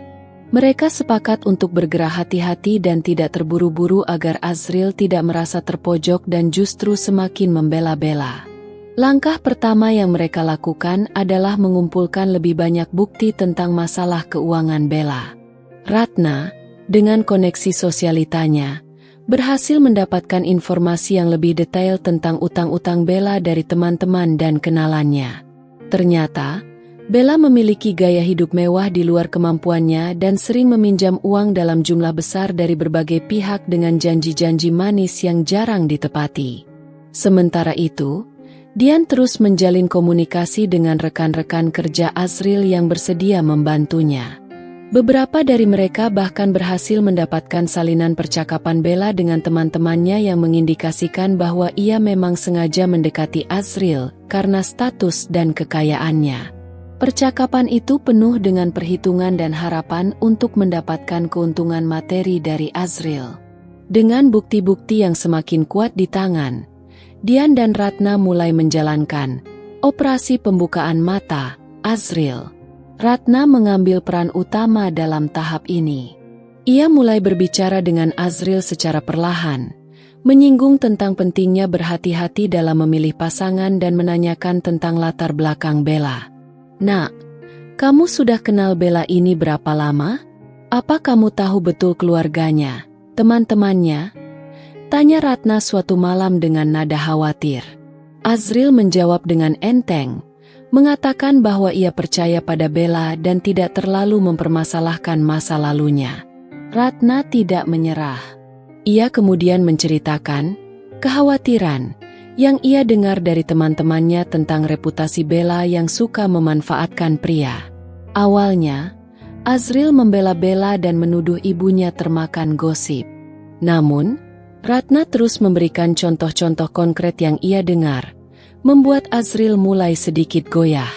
A: Mereka sepakat untuk bergerak hati-hati dan tidak terburu-buru agar Azril tidak merasa terpojok dan justru semakin membela Bella. Langkah pertama yang mereka lakukan adalah mengumpulkan lebih banyak bukti tentang masalah keuangan Bella. Ratna, dengan koneksi sosialitanya, berhasil mendapatkan informasi yang lebih detail tentang utang-utang Bella dari teman-teman dan kenalannya. Ternyata, Bella memiliki gaya hidup mewah di luar kemampuannya dan sering meminjam uang dalam jumlah besar dari berbagai pihak dengan janji-janji manis yang jarang ditepati. Sementara itu, Dian terus menjalin komunikasi dengan rekan-rekan kerja Azril yang bersedia membantunya. Beberapa dari mereka bahkan berhasil mendapatkan salinan percakapan Bella dengan teman-temannya yang mengindikasikan bahwa ia memang sengaja mendekati Azril karena status dan kekayaannya. Percakapan itu penuh dengan perhitungan dan harapan untuk mendapatkan keuntungan materi dari Azril. Dengan bukti-bukti yang semakin kuat di tangan, Dian dan Ratna mulai menjalankan operasi pembukaan mata Azril. Ratna mengambil peran utama dalam tahap ini. Ia mulai berbicara dengan Azril secara perlahan, menyinggung tentang pentingnya berhati-hati dalam memilih pasangan dan menanyakan tentang latar belakang Bella. "Nak, kamu sudah kenal Bella ini berapa lama? Apa kamu tahu betul keluarganya, teman-temannya?" tanya Ratna suatu malam dengan nada khawatir. Azril menjawab dengan enteng, mengatakan bahwa ia percaya pada Bella dan tidak terlalu mempermasalahkan masa lalunya. Ratna tidak menyerah. Ia kemudian menceritakan kekhawatiran yang ia dengar dari teman-temannya tentang reputasi Bella yang suka memanfaatkan pria. Awalnya, Azril membela Bella dan menuduh ibunya termakan gosip. Namun, Ratna terus memberikan contoh-contoh konkret yang ia dengar, membuat Azril mulai sedikit goyah.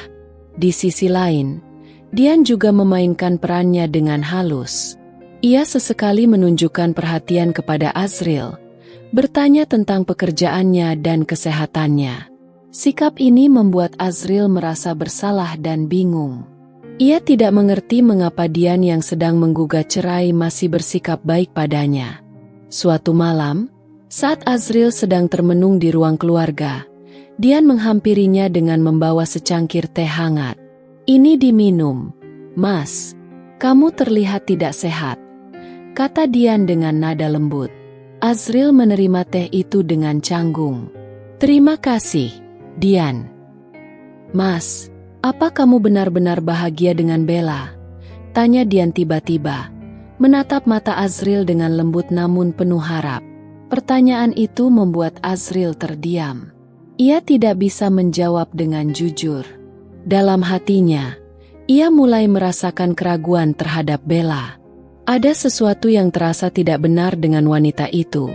A: Di sisi lain, Dian juga memainkan perannya dengan halus. Ia sesekali menunjukkan perhatian kepada Azril, bertanya tentang pekerjaannya dan kesehatannya. Sikap ini membuat Azril merasa bersalah dan bingung. Ia tidak mengerti mengapa Dian yang sedang menggugat cerai masih bersikap baik padanya. Suatu malam, saat Azril sedang termenung di ruang keluarga, Dian menghampirinya dengan membawa secangkir teh hangat. "Ini diminum, Mas. Kamu terlihat tidak sehat," kata Dian dengan nada lembut. Azril menerima teh itu dengan canggung. "Terima kasih, Dian." "Mas, apa kamu benar-benar bahagia dengan Bella?" tanya Dian tiba-tiba, menatap mata Azril dengan lembut namun penuh harap. Pertanyaan itu membuat Azril terdiam. Ia tidak bisa menjawab dengan jujur. Dalam hatinya, ia mulai merasakan keraguan terhadap Bella. Ada sesuatu yang terasa tidak benar dengan wanita itu,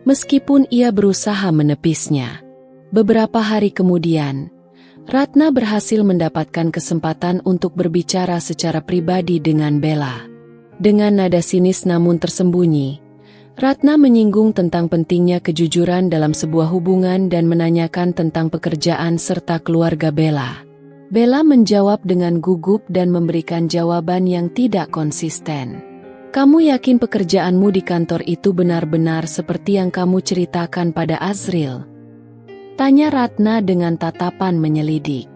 A: meskipun ia berusaha menepisnya. Beberapa hari kemudian, Ratna berhasil mendapatkan kesempatan untuk berbicara secara pribadi dengan Bella. Dengan nada sinis namun tersembunyi, Ratna menyinggung tentang pentingnya kejujuran dalam sebuah hubungan dan menanyakan tentang pekerjaan serta keluarga Bella. Bella menjawab dengan gugup dan memberikan jawaban yang tidak konsisten. "Kamu yakin pekerjaanmu di kantor itu benar-benar seperti yang kamu ceritakan pada Azril?" tanya Ratna dengan tatapan menyelidik.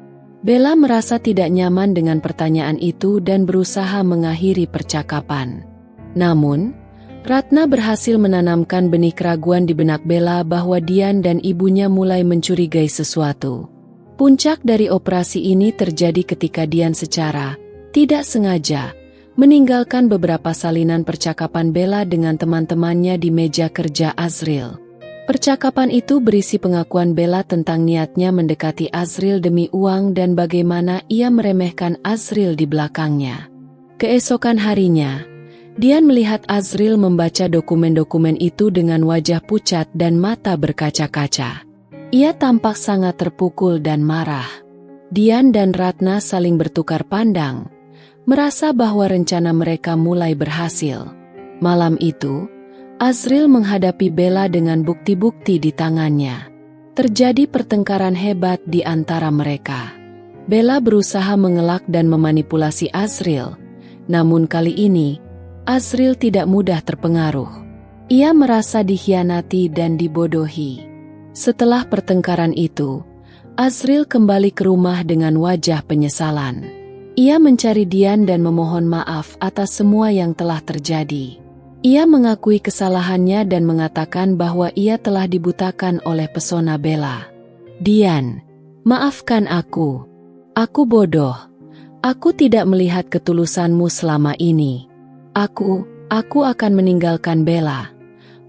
A: Bella merasa tidak nyaman dengan pertanyaan itu dan berusaha mengakhiri percakapan. Namun, Ratna berhasil menanamkan benih keraguan di benak Bella bahwa Dian dan ibunya mulai mencurigai sesuatu. Puncak dari operasi ini terjadi ketika Dian secara tidak sengaja meninggalkan beberapa salinan percakapan Bella dengan teman-temannya di meja kerja Azriel. Percakapan itu berisi pengakuan Bella tentang niatnya mendekati Azriel demi uang dan bagaimana ia meremehkan Azriel di belakangnya. Keesokan harinya, Dian melihat Azriel membaca dokumen-dokumen itu dengan wajah pucat dan mata berkaca-kaca. Ia tampak sangat terpukul dan marah. Dian dan Ratna saling bertukar pandang, merasa bahwa rencana mereka mulai berhasil. Malam itu, Azriel menghadapi Bella dengan bukti-bukti di tangannya. Terjadi pertengkaran hebat di antara mereka. Bella berusaha mengelak dan memanipulasi Azriel, namun kali ini, Azriel tidak mudah terpengaruh. Ia merasa dikhianati dan dibodohi. Setelah pertengkaran itu, Azriel kembali ke rumah dengan wajah penyesalan. Ia mencari Dian dan memohon maaf atas semua yang telah terjadi. Ia mengakui kesalahannya dan mengatakan bahwa ia telah dibutakan oleh pesona Bella. Dian, maafkan aku. Aku bodoh. Aku tidak melihat ketulusanmu selama ini. Aku akan meninggalkan Bella,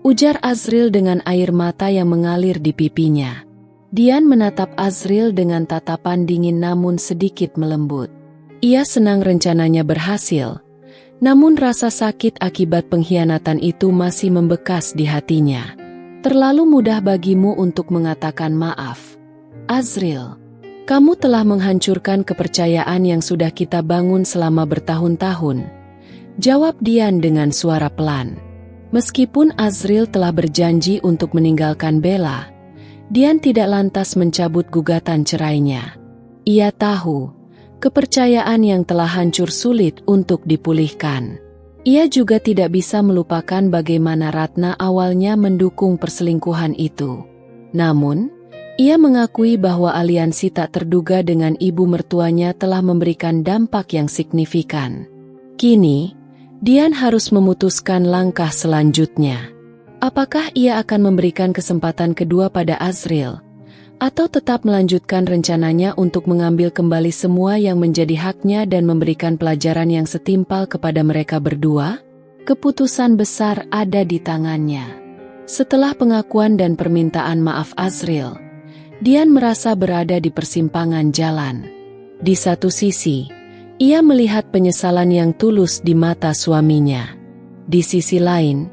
A: ujar Azriel dengan air mata yang mengalir di pipinya. Dian menatap Azriel dengan tatapan dingin namun sedikit melembut. Ia senang rencananya berhasil. Namun rasa sakit akibat pengkhianatan itu masih membekas di hatinya. Terlalu mudah bagimu untuk mengatakan maaf. Azriel, kamu telah menghancurkan kepercayaan yang sudah kita bangun selama bertahun-tahun. Jawab Dian dengan suara pelan. Meskipun Azriel telah berjanji untuk meninggalkan Bella, Dian tidak lantas mencabut gugatan cerainya. Ia tahu kepercayaan yang telah hancur sulit untuk dipulihkan. Ia juga tidak bisa melupakan bagaimana Ratna awalnya mendukung perselingkuhan itu. Namun, ia mengakui bahwa aliansi tak terduga dengan ibu mertuanya telah memberikan dampak yang signifikan. Kini, Dian harus memutuskan langkah selanjutnya. Apakah ia akan memberikan kesempatan kedua pada Azriel, atau tetap melanjutkan rencananya untuk mengambil kembali semua yang menjadi haknya dan memberikan pelajaran yang setimpal kepada mereka berdua? Keputusan besar ada di tangannya. Setelah pengakuan dan permintaan maaf Azriel, Dian merasa berada di persimpangan jalan. Di satu sisi, ia melihat penyesalan yang tulus di mata suaminya. Di sisi lain,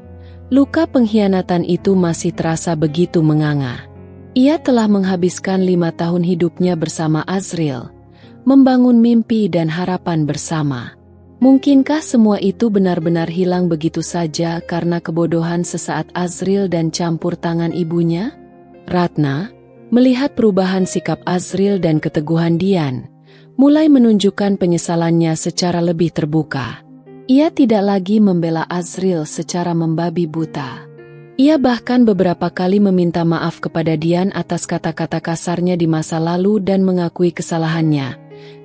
A: luka pengkhianatan itu masih terasa begitu menganga. Ia telah menghabiskan 5 tahun hidupnya bersama Azriel, membangun mimpi dan harapan bersama. Mungkinkah semua itu benar-benar hilang begitu saja karena kebodohan sesaat Azriel dan campur tangan ibunya? Ratna, melihat perubahan sikap Azriel dan keteguhan Dian, mulai menunjukkan penyesalannya secara lebih terbuka. Ia tidak lagi membela Azriel secara membabi buta. Ia bahkan beberapa kali meminta maaf kepada Dian atas kata-kata kasarnya di masa lalu dan mengakui kesalahannya,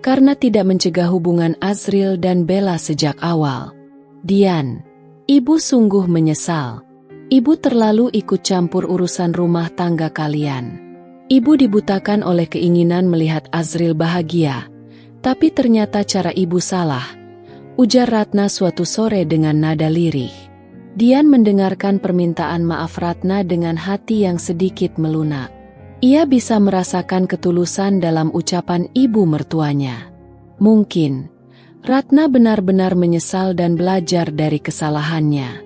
A: karena tidak mencegah hubungan Azriel dan Bella sejak awal. Dian, ibu sungguh menyesal. Ibu terlalu ikut campur urusan rumah tangga kalian. Ibu dibutakan oleh keinginan melihat Azriel bahagia, tapi ternyata cara ibu salah, ujar Ratna suatu sore dengan nada lirih. Dian mendengarkan permintaan maaf Ratna dengan hati yang sedikit melunak. Ia bisa merasakan ketulusan dalam ucapan ibu mertuanya. Mungkin, Ratna benar-benar menyesal dan belajar dari kesalahannya.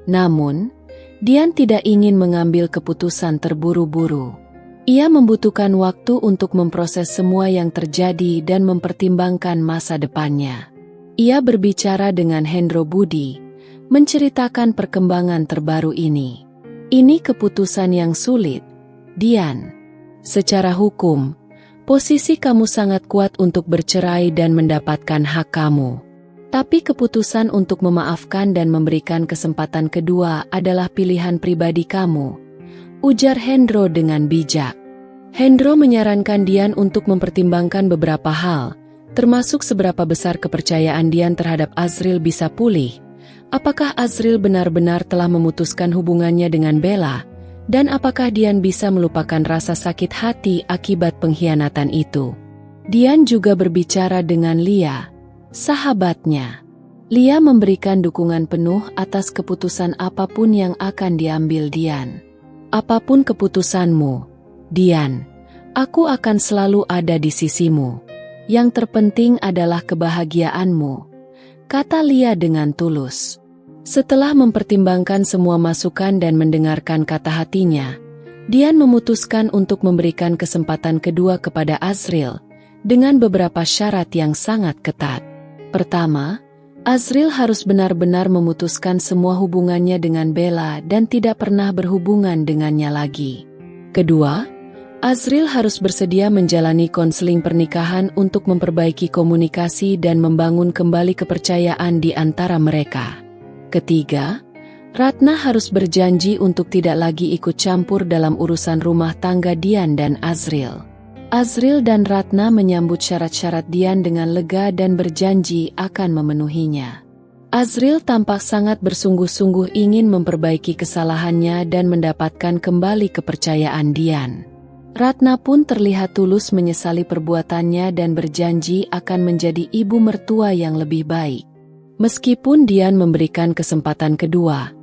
A: Namun, Dian tidak ingin mengambil keputusan terburu-buru. Ia membutuhkan waktu untuk memproses semua yang terjadi dan mempertimbangkan masa depannya. Ia berbicara dengan Hendro Budi, menceritakan perkembangan terbaru ini. Ini keputusan yang sulit, Dian. Secara hukum, posisi kamu sangat kuat untuk bercerai dan mendapatkan hak kamu. Tapi keputusan untuk memaafkan dan memberikan kesempatan kedua adalah pilihan pribadi kamu, ujar Hendro dengan bijak. Hendro menyarankan Dian untuk mempertimbangkan beberapa hal, termasuk seberapa besar kepercayaan Dian terhadap Azriel bisa pulih. Apakah Azriel benar-benar telah memutuskan hubungannya dengan Bella, dan apakah Dian bisa melupakan rasa sakit hati akibat pengkhianatan itu? Dian juga berbicara dengan Lia, sahabatnya. Lia memberikan dukungan penuh atas keputusan apapun yang akan diambil Dian. Apapun keputusanmu, Dian, aku akan selalu ada di sisimu. Yang terpenting adalah kebahagiaanmu, kata Lia dengan tulus. Setelah mempertimbangkan semua masukan dan mendengarkan kata hatinya, Dian memutuskan untuk memberikan kesempatan kedua kepada Azril, dengan beberapa syarat yang sangat ketat. Pertama, Azril harus benar-benar memutuskan semua hubungannya dengan Bella dan tidak pernah berhubungan dengannya lagi. Kedua, Azril harus bersedia menjalani konseling pernikahan untuk memperbaiki komunikasi dan membangun kembali kepercayaan di antara mereka. Ketiga, Ratna harus berjanji untuk tidak lagi ikut campur dalam urusan rumah tangga Dian dan Azril. Azril dan Ratna menyambut syarat-syarat Dian dengan lega dan berjanji akan memenuhinya. Azril tampak sangat bersungguh-sungguh ingin memperbaiki kesalahannya dan mendapatkan kembali kepercayaan Dian. Ratna pun terlihat tulus menyesali perbuatannya dan berjanji akan menjadi ibu mertua yang lebih baik. Meskipun Dian memberikan kesempatan kedua,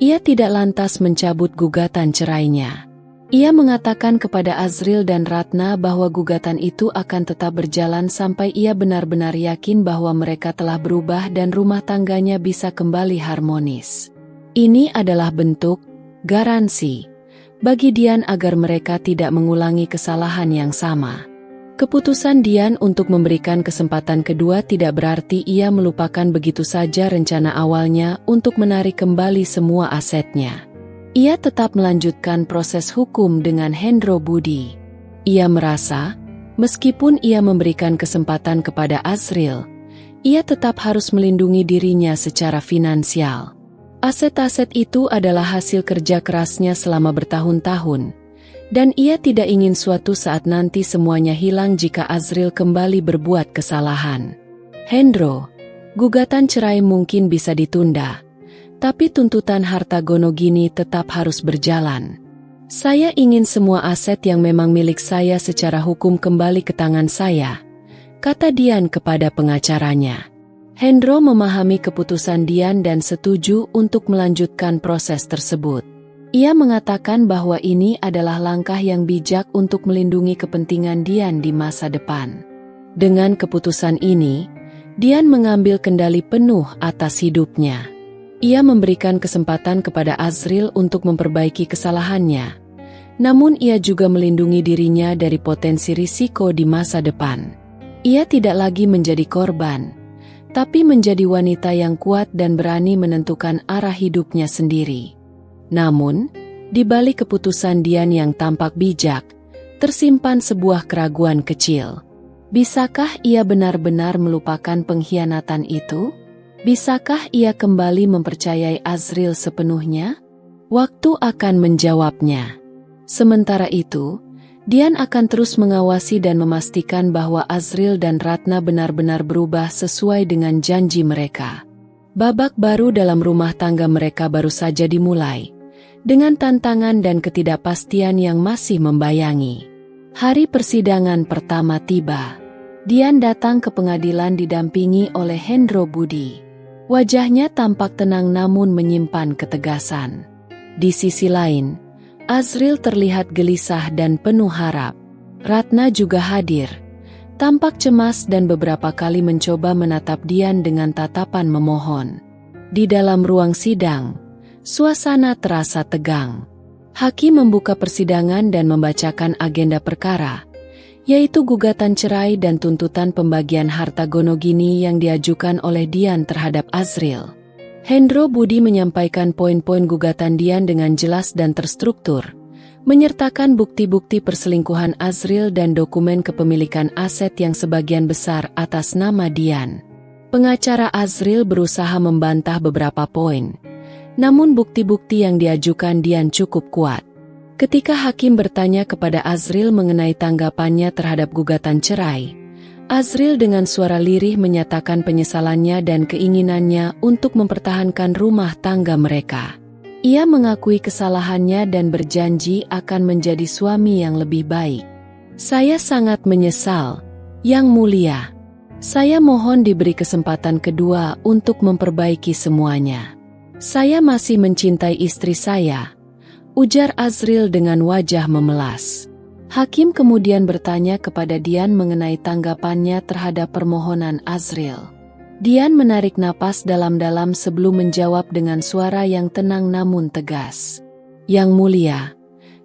A: ia tidak lantas mencabut gugatan cerainya. Ia mengatakan kepada Azril dan Ratna bahwa gugatan itu akan tetap berjalan sampai ia benar-benar yakin bahwa mereka telah berubah dan rumah tangganya bisa kembali harmonis. Ini adalah bentuk garansi bagi Dian agar mereka tidak mengulangi kesalahan yang sama. Keputusan Dian untuk memberikan kesempatan kedua tidak berarti ia melupakan begitu saja rencana awalnya untuk menarik kembali semua asetnya. Ia tetap melanjutkan proses hukum dengan Hendro Budi. Ia merasa, meskipun ia memberikan kesempatan kepada Azril, ia tetap harus melindungi dirinya secara finansial. Aset-aset itu adalah hasil kerja kerasnya selama bertahun-tahun, dan ia tidak ingin suatu saat nanti semuanya hilang jika Azril kembali berbuat kesalahan. Hendro, gugatan cerai mungkin bisa ditunda, tapi tuntutan harta Gonogini tetap harus berjalan. Saya ingin semua aset yang memang milik saya secara hukum kembali ke tangan saya, kata Dian kepada pengacaranya. Hendro memahami keputusan Dian dan setuju untuk melanjutkan proses tersebut. Ia mengatakan bahwa ini adalah langkah yang bijak untuk melindungi kepentingan Dian di masa depan. Dengan keputusan ini, Dian mengambil kendali penuh atas hidupnya. Ia memberikan kesempatan kepada Azril untuk memperbaiki kesalahannya, namun ia juga melindungi dirinya dari potensi risiko di masa depan. Ia tidak lagi menjadi korban, tapi menjadi wanita yang kuat dan berani menentukan arah hidupnya sendiri. Namun, di balik keputusan Dian yang tampak bijak, tersimpan sebuah keraguan kecil. Bisakah ia benar-benar melupakan pengkhianatan itu? Bisakah ia kembali mempercayai Azril sepenuhnya? Waktu akan menjawabnya. Sementara itu, Dian akan terus mengawasi dan memastikan bahwa Azril dan Ratna benar-benar berubah sesuai dengan janji mereka. Babak baru dalam rumah tangga mereka baru saja dimulai, dengan tantangan dan ketidakpastian yang masih membayangi. Hari persidangan pertama tiba. Dian datang ke pengadilan didampingi oleh Hendro Budi. Wajahnya tampak tenang namun menyimpan ketegasan. Di sisi lain, Azril terlihat gelisah dan penuh harap. Ratna juga hadir, tampak cemas dan beberapa kali mencoba menatap Dian dengan tatapan memohon. Di dalam ruang sidang, suasana terasa tegang. Hakim membuka persidangan dan membacakan agenda perkara, yaitu gugatan cerai dan tuntutan pembagian harta Gonogini yang diajukan oleh Dian terhadap Azril. Hendro Budi menyampaikan poin-poin gugatan Dian dengan jelas dan terstruktur, menyertakan bukti-bukti perselingkuhan Azril dan dokumen kepemilikan aset yang sebagian besar atas nama Dian. Pengacara Azril berusaha membantah beberapa poin, namun bukti-bukti yang diajukan Dian cukup kuat. Ketika hakim bertanya kepada Azril mengenai tanggapannya terhadap gugatan cerai, Azril dengan suara lirih menyatakan penyesalannya dan keinginannya untuk mempertahankan rumah tangga mereka. Ia mengakui kesalahannya dan berjanji akan menjadi suami yang lebih baik. "Saya sangat menyesal, Yang Mulia. Saya mohon diberi kesempatan kedua untuk memperbaiki semuanya. Saya masih mencintai istri saya, ujar Azril dengan wajah memelas. Hakim kemudian bertanya kepada Dian mengenai tanggapannya terhadap permohonan Azril. Dian menarik napas dalam-dalam sebelum menjawab dengan suara yang tenang namun tegas. Yang mulia,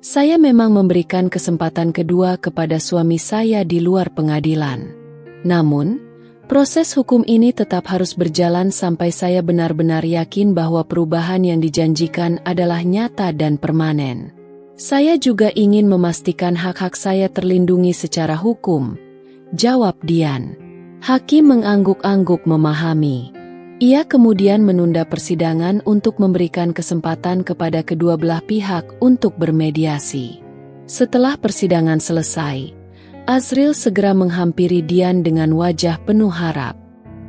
A: saya memang memberikan kesempatan kedua kepada suami saya di luar pengadilan. Namun, proses hukum ini tetap harus berjalan sampai saya benar-benar yakin bahwa perubahan yang dijanjikan adalah nyata dan permanen. Saya juga ingin memastikan hak-hak saya terlindungi secara hukum, jawab Dian. Hakim mengangguk-angguk memahami. Ia kemudian menunda persidangan untuk memberikan kesempatan kepada kedua belah pihak untuk bermediasi. Setelah persidangan selesai, Azril segera menghampiri Dian dengan wajah penuh harap.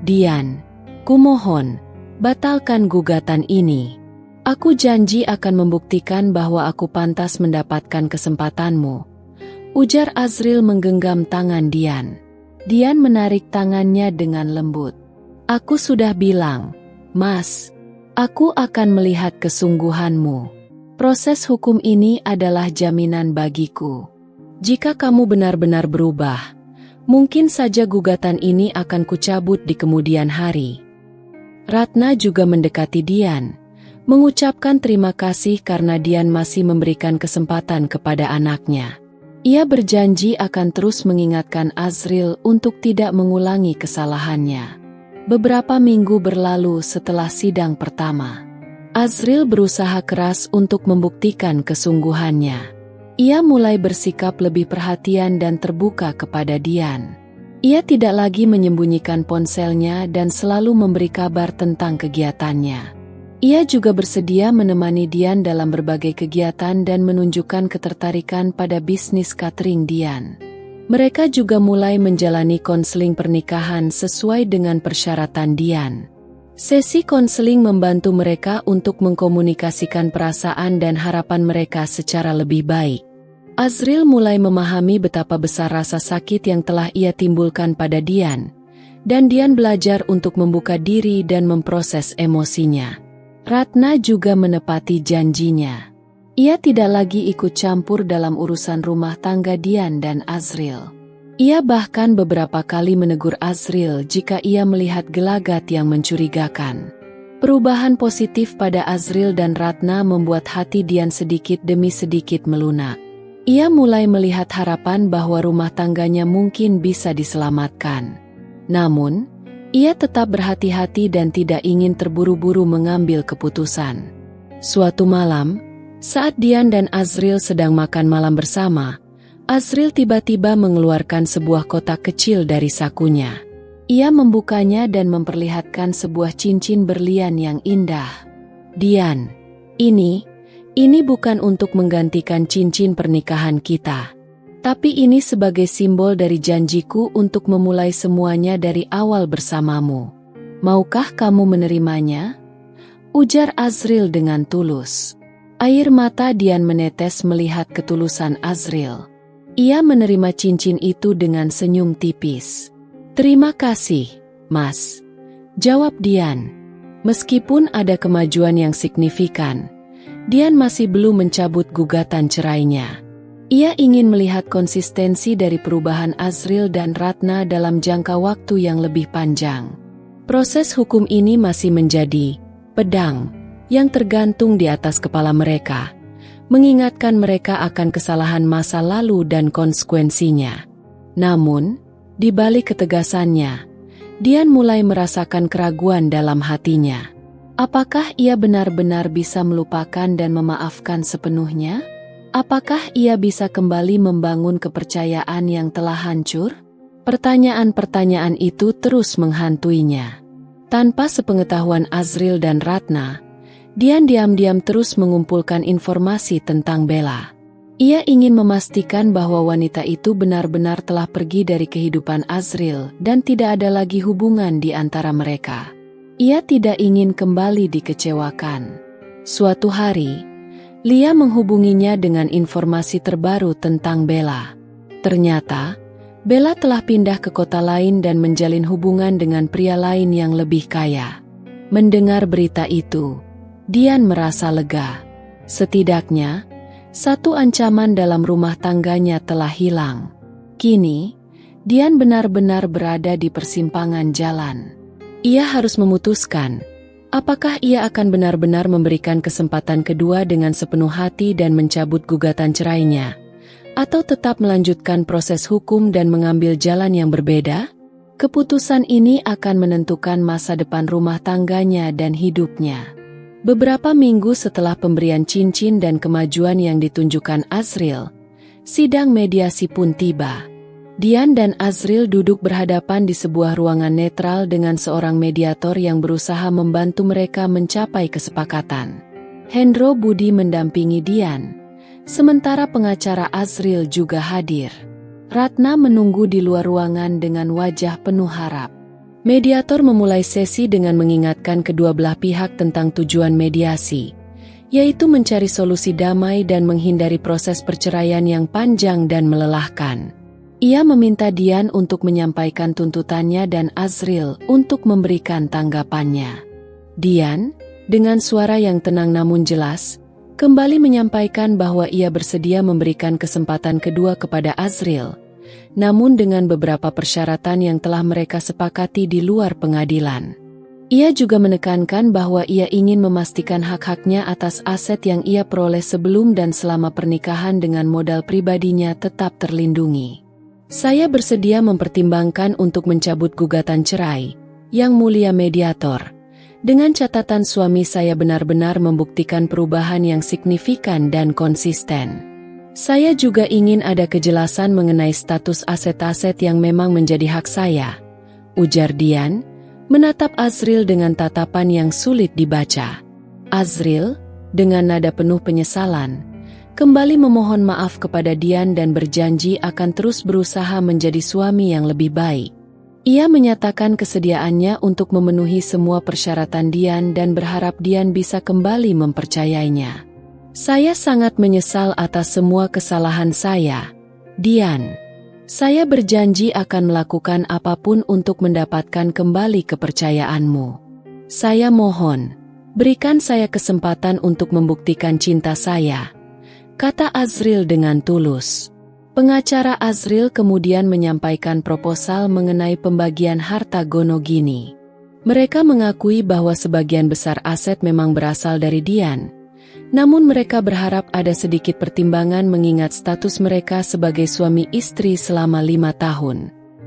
A: Dian, kumohon, batalkan gugatan ini. Aku janji akan membuktikan bahwa aku pantas mendapatkan kesempatanmu, ujar Azril menggenggam tangan Dian. Dian menarik tangannya dengan lembut. Aku sudah bilang, Mas, aku akan melihat kesungguhanmu. Proses hukum ini adalah jaminan bagiku. Jika kamu benar-benar berubah, mungkin saja gugatan ini akan kucabut di kemudian hari. Ratna juga mendekati Dian, mengucapkan terima kasih karena Dian masih memberikan kesempatan kepada anaknya. Ia berjanji akan terus mengingatkan Azril untuk tidak mengulangi kesalahannya. Beberapa minggu berlalu setelah sidang pertama. Azril berusaha keras untuk membuktikan kesungguhannya. Ia mulai bersikap lebih perhatian dan terbuka kepada Dian. Ia tidak lagi menyembunyikan ponselnya dan selalu memberi kabar tentang kegiatannya. Ia juga bersedia menemani Dian dalam berbagai kegiatan dan menunjukkan ketertarikan pada bisnis catering Dian. Mereka juga mulai menjalani konseling pernikahan sesuai dengan persyaratan Dian. Sesi konseling membantu mereka untuk mengkomunikasikan perasaan dan harapan mereka secara lebih baik. Azril mulai memahami betapa besar rasa sakit yang telah ia timbulkan pada Dian, dan Dian belajar untuk membuka diri dan memproses emosinya. Ratna juga menepati janjinya. Ia tidak lagi ikut campur dalam urusan rumah tangga Dian dan Azril. Ia bahkan beberapa kali menegur Azril jika ia melihat gelagat yang mencurigakan. Perubahan positif pada Azril dan Ratna membuat hati Dian sedikit demi sedikit melunak. Ia mulai melihat harapan bahwa rumah tangganya mungkin bisa diselamatkan. Namun, ia tetap berhati-hati dan tidak ingin terburu-buru mengambil keputusan. Suatu malam, saat Dian dan Azril sedang makan malam bersama, Azril tiba-tiba mengeluarkan sebuah kotak kecil dari sakunya. Ia membukanya dan memperlihatkan sebuah cincin berlian yang indah. Dian, ini bukan untuk menggantikan cincin pernikahan kita. Tapi ini sebagai simbol dari janjiku untuk memulai semuanya dari awal bersamamu. Maukah kamu menerimanya? Ujar Azril dengan tulus. Air mata Dian menetes melihat ketulusan Azril. Ia menerima cincin itu dengan senyum tipis. Terima kasih, Mas, jawab Dian. Meskipun ada kemajuan yang signifikan, Dian masih belum mencabut gugatan cerainya. Ia ingin melihat konsistensi dari perubahan Azril dan Ratna dalam jangka waktu yang lebih panjang. Proses hukum ini masih menjadi pedang yang tergantung di atas kepala mereka, mengingatkan mereka akan kesalahan masa lalu dan konsekuensinya. Namun, di balik ketegasannya, Dian mulai merasakan keraguan dalam hatinya. Apakah ia benar-benar bisa melupakan dan memaafkan sepenuhnya? Apakah ia bisa kembali membangun kepercayaan yang telah hancur? Pertanyaan-pertanyaan itu terus menghantuinya. Tanpa sepengetahuan Azril dan Ratna, Dian diam-diam terus mengumpulkan informasi tentang Bella. Ia ingin memastikan bahwa wanita itu benar-benar telah pergi dari kehidupan Azril dan tidak ada lagi hubungan di antara mereka. Ia tidak ingin kembali dikecewakan. Suatu hari, Lia menghubunginya dengan informasi terbaru tentang Bella. Ternyata, Bella telah pindah ke kota lain dan menjalin hubungan dengan pria lain yang lebih kaya. Mendengar berita itu, Dian merasa lega. Setidaknya, satu ancaman dalam rumah tangganya telah hilang. Kini, Dian benar-benar berada di persimpangan jalan. Ia harus memutuskan, apakah ia akan benar-benar memberikan kesempatan kedua dengan sepenuh hati dan mencabut gugatan cerainya, atau tetap melanjutkan proses hukum dan mengambil jalan yang berbeda? Keputusan ini akan menentukan masa depan rumah tangganya dan hidupnya. Beberapa minggu setelah pemberian cincin dan kemajuan yang ditunjukkan Azril, sidang mediasi pun tiba. Dian dan Azril duduk berhadapan di sebuah ruangan netral dengan seorang mediator yang berusaha membantu mereka mencapai kesepakatan. Hendro Budi mendampingi Dian, sementara pengacara Azril juga hadir. Ratna menunggu di luar ruangan dengan wajah penuh harap. Mediator memulai sesi dengan mengingatkan kedua belah pihak tentang tujuan mediasi, yaitu mencari solusi damai dan menghindari proses perceraian yang panjang dan melelahkan. Ia meminta Dian untuk menyampaikan tuntutannya dan Azril untuk memberikan tanggapannya. Dian, dengan suara yang tenang namun jelas, kembali menyampaikan bahwa ia bersedia memberikan kesempatan kedua kepada Azril, namun dengan beberapa persyaratan yang telah mereka sepakati di luar pengadilan. Ia juga menekankan bahwa ia ingin memastikan hak-haknya atas aset yang ia peroleh sebelum dan selama pernikahan dengan modal pribadinya tetap terlindungi. Saya bersedia mempertimbangkan untuk mencabut gugatan cerai, Yang Mulia Mediator, dengan catatan suami saya benar-benar membuktikan perubahan yang signifikan dan konsisten. Saya juga ingin ada kejelasan mengenai status aset-aset yang memang menjadi hak saya, ujar Dian, menatap Azril dengan tatapan yang sulit dibaca. Azril, dengan nada penuh penyesalan, kembali memohon maaf kepada Dian dan berjanji akan terus berusaha menjadi suami yang lebih baik. Ia menyatakan kesediaannya untuk memenuhi semua persyaratan Dian dan berharap Dian bisa kembali mempercayainya. Saya sangat menyesal atas semua kesalahan saya, Dian. Saya berjanji akan melakukan apapun untuk mendapatkan kembali kepercayaanmu. Saya mohon, berikan saya kesempatan untuk membuktikan cinta saya, kata Azril dengan tulus. Pengacara Azril kemudian menyampaikan proposal mengenai pembagian harta gonogini. Mereka mengakui bahwa sebagian besar aset memang berasal dari Dian, namun mereka berharap ada sedikit pertimbangan mengingat status mereka sebagai suami istri selama 5 tahun.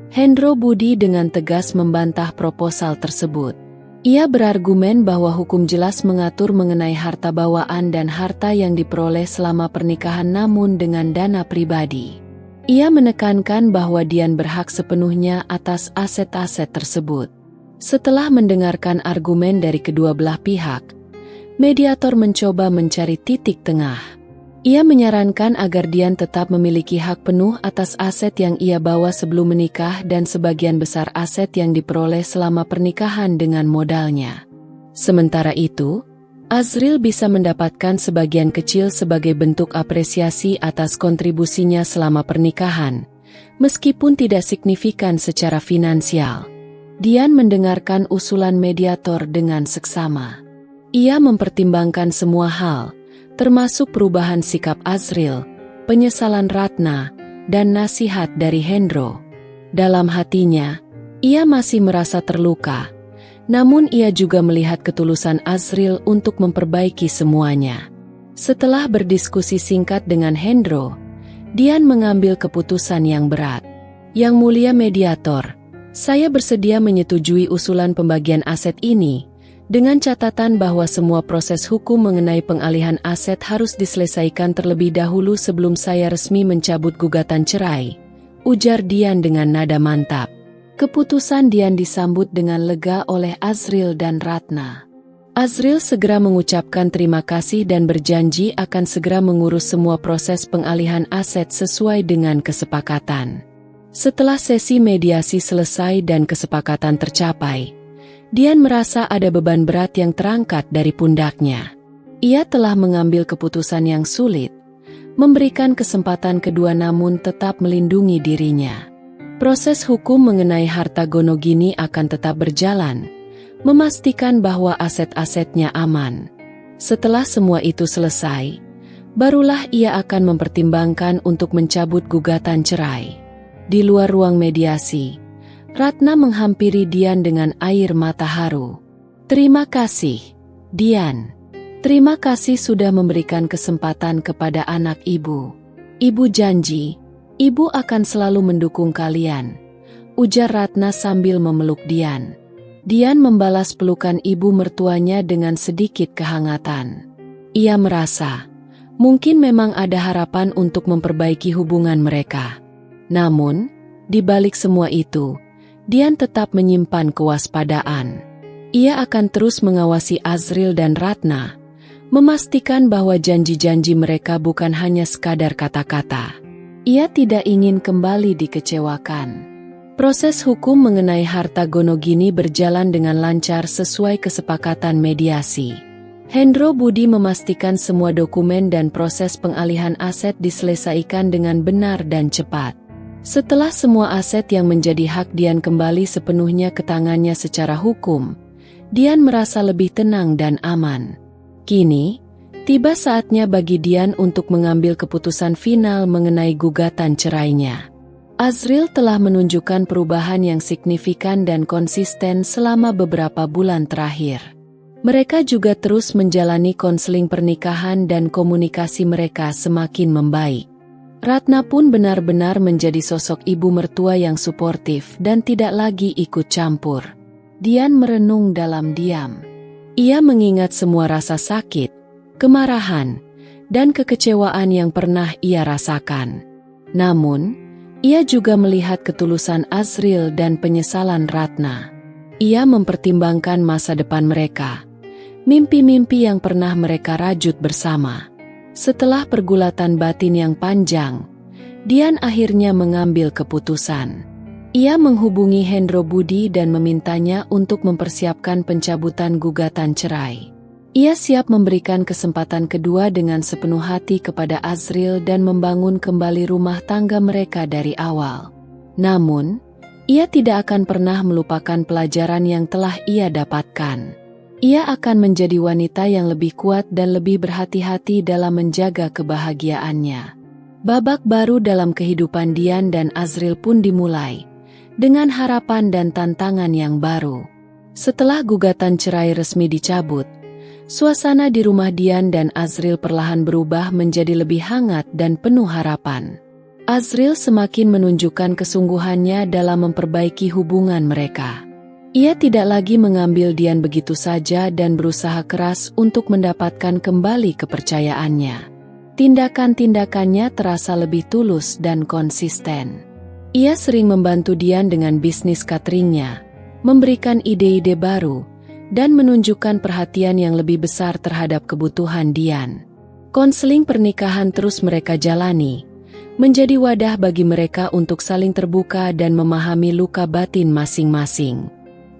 A: Hendro Budi dengan tegas membantah proposal tersebut. Ia berargumen bahwa hukum jelas mengatur mengenai harta bawaan dan harta yang diperoleh selama pernikahan namun dengan dana pribadi. Ia menekankan bahwa Dian berhak sepenuhnya atas aset-aset tersebut. Setelah mendengarkan argumen dari kedua belah pihak, mediator mencoba mencari titik tengah. Ia menyarankan agar Dian tetap memiliki hak penuh atas aset yang ia bawa sebelum menikah dan sebagian besar aset yang diperoleh selama pernikahan dengan modalnya. Sementara itu, Azril bisa mendapatkan sebagian kecil sebagai bentuk apresiasi atas kontribusinya selama pernikahan, meskipun tidak signifikan secara finansial. Dian mendengarkan usulan mediator dengan seksama. Ia mempertimbangkan semua hal, termasuk perubahan sikap Azril, penyesalan Ratna, dan nasihat dari Hendro. Dalam hatinya, ia masih merasa terluka, namun ia juga melihat ketulusan Azril untuk memperbaiki semuanya. Setelah berdiskusi singkat dengan Hendro, Dian mengambil keputusan yang berat. Yang Mulia Mediator, saya bersedia menyetujui usulan pembagian aset ini, dengan catatan bahwa semua proses hukum mengenai pengalihan aset harus diselesaikan terlebih dahulu sebelum saya resmi mencabut gugatan cerai, ujar Dian dengan nada mantap. Keputusan Dian disambut dengan lega oleh Azril dan Ratna. Azril segera mengucapkan terima kasih dan berjanji akan segera mengurus semua proses pengalihan aset sesuai dengan kesepakatan. Setelah sesi mediasi selesai dan kesepakatan tercapai, Dian merasa ada beban berat yang terangkat dari pundaknya. Ia telah mengambil keputusan yang sulit, memberikan kesempatan kedua namun tetap melindungi dirinya. Proses hukum mengenai harta Gonogini akan tetap berjalan, memastikan bahwa aset-asetnya aman. Setelah semua itu selesai, barulah ia akan mempertimbangkan untuk mencabut gugatan cerai. Di luar ruang mediasi, Ratna menghampiri Dian dengan air mata haru. "Terima kasih, Dian. Terima kasih sudah memberikan kesempatan kepada anak ibu. Ibu janji, ibu akan selalu mendukung kalian," ujar Ratna sambil memeluk Dian. Dian membalas pelukan ibu mertuanya dengan sedikit kehangatan. Ia merasa, mungkin memang ada harapan untuk memperbaiki hubungan mereka. Namun, di balik semua itu, Dian tetap menyimpan kewaspadaan. Ia akan terus mengawasi Azril dan Ratna, memastikan bahwa janji-janji mereka bukan hanya sekadar kata-kata. Ia tidak ingin kembali dikecewakan. Proses hukum mengenai harta Gonogini berjalan dengan lancar sesuai kesepakatan mediasi. Hendro Budi memastikan semua dokumen dan proses pengalihan aset diselesaikan dengan benar dan cepat. Setelah semua aset yang menjadi hak Dian kembali sepenuhnya ke tangannya secara hukum, Dian merasa lebih tenang dan aman. Kini, tiba saatnya bagi Dian untuk mengambil keputusan final mengenai gugatan cerainya. Azril telah menunjukkan perubahan yang signifikan dan konsisten selama beberapa bulan terakhir. Mereka juga terus menjalani konseling pernikahan dan komunikasi mereka semakin membaik. Ratna pun benar-benar menjadi sosok ibu mertua yang suportif dan tidak lagi ikut campur. Dian merenung dalam diam. Ia mengingat semua rasa sakit, kemarahan, dan kekecewaan yang pernah ia rasakan. Namun, ia juga melihat ketulusan Azril dan penyesalan Ratna. Ia mempertimbangkan masa depan mereka, mimpi-mimpi yang pernah mereka rajut bersama. Setelah pergulatan batin yang panjang, Dian akhirnya mengambil keputusan. Ia menghubungi Hendro Budi dan memintanya untuk mempersiapkan pencabutan gugatan cerai. Ia siap memberikan kesempatan kedua dengan sepenuh hati kepada Azril dan membangun kembali rumah tangga mereka dari awal. Namun, ia tidak akan pernah melupakan pelajaran yang telah ia dapatkan. Ia akan menjadi wanita yang lebih kuat dan lebih berhati-hati dalam menjaga kebahagiaannya. Babak baru dalam kehidupan Dian dan Azril pun dimulai, dengan harapan dan tantangan yang baru. Setelah gugatan cerai resmi dicabut, suasana di rumah Dian dan Azril perlahan berubah menjadi lebih hangat dan penuh harapan. Azril semakin menunjukkan kesungguhannya dalam memperbaiki hubungan mereka. Ia tidak lagi mengambil Dian begitu saja dan berusaha keras untuk mendapatkan kembali kepercayaannya. Tindakan-tindakannya terasa lebih tulus dan konsisten. Ia sering membantu Dian dengan bisnis cateringnya, memberikan ide-ide baru, dan menunjukkan perhatian yang lebih besar terhadap kebutuhan Dian. Konseling pernikahan terus mereka jalani, menjadi wadah bagi mereka untuk saling terbuka dan memahami luka batin masing-masing.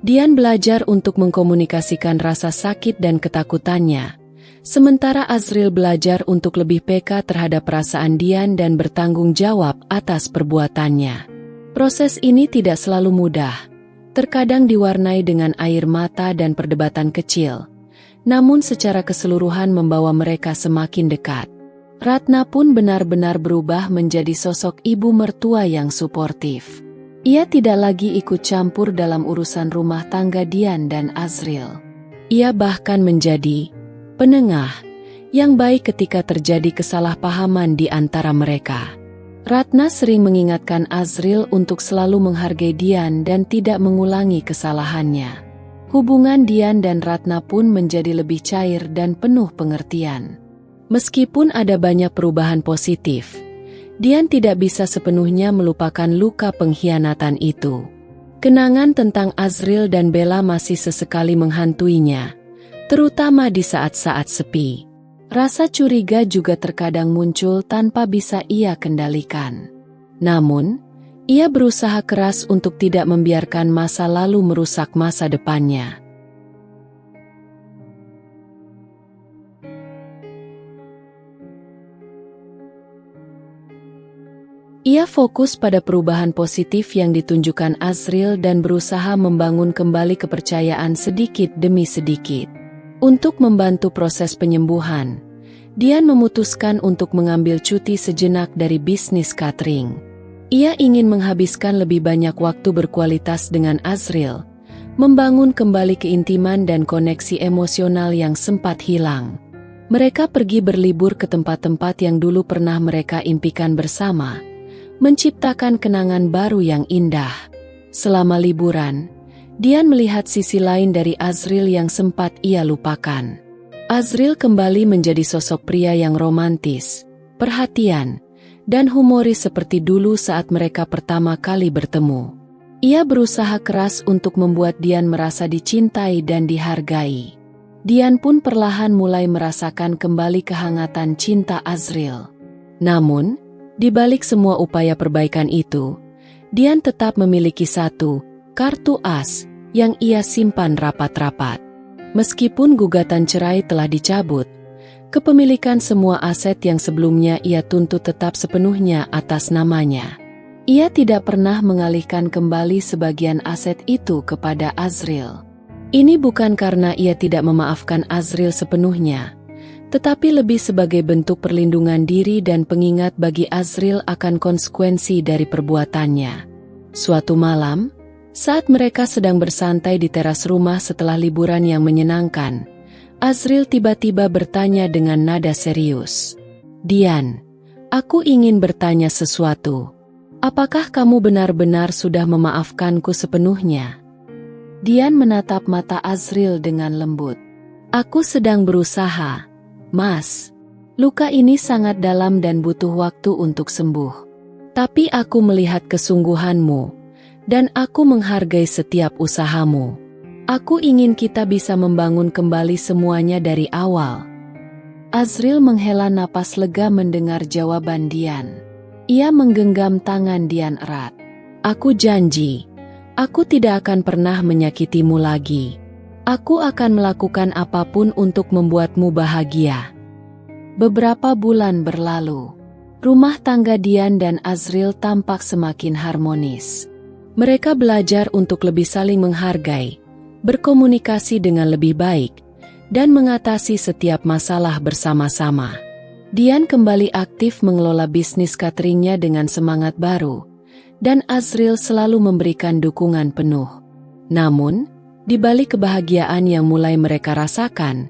A: Dian belajar untuk mengkomunikasikan rasa sakit dan ketakutannya, sementara Azril belajar untuk lebih peka terhadap perasaan Dian dan bertanggung jawab atas perbuatannya. Proses ini tidak selalu mudah, terkadang diwarnai dengan air mata dan perdebatan kecil, namun secara keseluruhan membawa mereka semakin dekat. Ratna pun benar-benar berubah menjadi sosok ibu mertua yang suportif. Ia tidak lagi ikut campur dalam urusan rumah tangga Dian dan Azril. Ia bahkan menjadi penengah yang baik ketika terjadi kesalahpahaman di antara mereka. Ratna sering mengingatkan Azril untuk selalu menghargai Dian dan tidak mengulangi kesalahannya. Hubungan Dian dan Ratna pun menjadi lebih cair dan penuh pengertian. Meskipun ada banyak perubahan positif, Dian tidak bisa sepenuhnya melupakan luka pengkhianatan itu. Kenangan tentang Azril dan Bella masih sesekali menghantuinya, terutama di saat-saat sepi. Rasa curiga juga terkadang muncul tanpa bisa ia kendalikan. Namun, ia berusaha keras untuk tidak membiarkan masa lalu merusak masa depannya. Ia fokus pada perubahan positif yang ditunjukkan Azriel dan berusaha membangun kembali kepercayaan sedikit demi sedikit. Untuk membantu proses penyembuhan, Dian memutuskan untuk mengambil cuti sejenak dari bisnis catering. Ia ingin menghabiskan lebih banyak waktu berkualitas dengan Azriel, membangun kembali keintiman dan koneksi emosional yang sempat hilang. Mereka pergi berlibur ke tempat-tempat yang dulu pernah mereka impikan bersama, menciptakan kenangan baru yang indah. Selama liburan, Dian melihat sisi lain dari Azriel yang sempat ia lupakan. Azriel kembali menjadi sosok pria yang romantis, perhatian, dan humoris seperti dulu saat mereka pertama kali bertemu. Ia berusaha keras untuk membuat Dian merasa dicintai dan dihargai. Dian pun perlahan mulai merasakan kembali kehangatan cinta Azriel. Namun, di balik semua upaya perbaikan itu, Dian tetap memiliki satu kartu as yang ia simpan rapat-rapat. Meskipun gugatan cerai telah dicabut, kepemilikan semua aset yang sebelumnya ia tuntut tetap sepenuhnya atas namanya. Ia tidak pernah mengalihkan kembali sebagian aset itu kepada Azriel. Ini bukan karena ia tidak memaafkan Azriel sepenuhnya, tetapi lebih sebagai bentuk perlindungan diri dan pengingat bagi Azriel akan konsekuensi dari perbuatannya. Suatu malam, saat mereka sedang bersantai di teras rumah setelah liburan yang menyenangkan, Azriel tiba-tiba bertanya dengan nada serius. "Dian, aku ingin bertanya sesuatu. Apakah kamu benar-benar sudah memaafkanku sepenuhnya?" Dian menatap mata Azriel dengan lembut. "Aku sedang berusaha, Mas. Luka ini sangat dalam dan butuh waktu untuk sembuh. Tapi aku melihat kesungguhanmu, dan aku menghargai setiap usahamu. Aku ingin kita bisa membangun kembali semuanya dari awal." Azriel menghela napas lega mendengar jawaban Dian. Ia menggenggam tangan Dian erat. "Aku janji, aku tidak akan pernah menyakitimu lagi. Aku akan melakukan apapun untuk membuatmu bahagia." Beberapa bulan berlalu. Rumah tangga Dian dan Azriel tampak semakin harmonis. Mereka belajar untuk lebih saling menghargai, berkomunikasi dengan lebih baik, dan mengatasi setiap masalah bersama-sama. Dian kembali aktif mengelola bisnis cateringnya dengan semangat baru, dan Azriel selalu memberikan dukungan penuh. Namun, di balik kebahagiaan yang mulai mereka rasakan,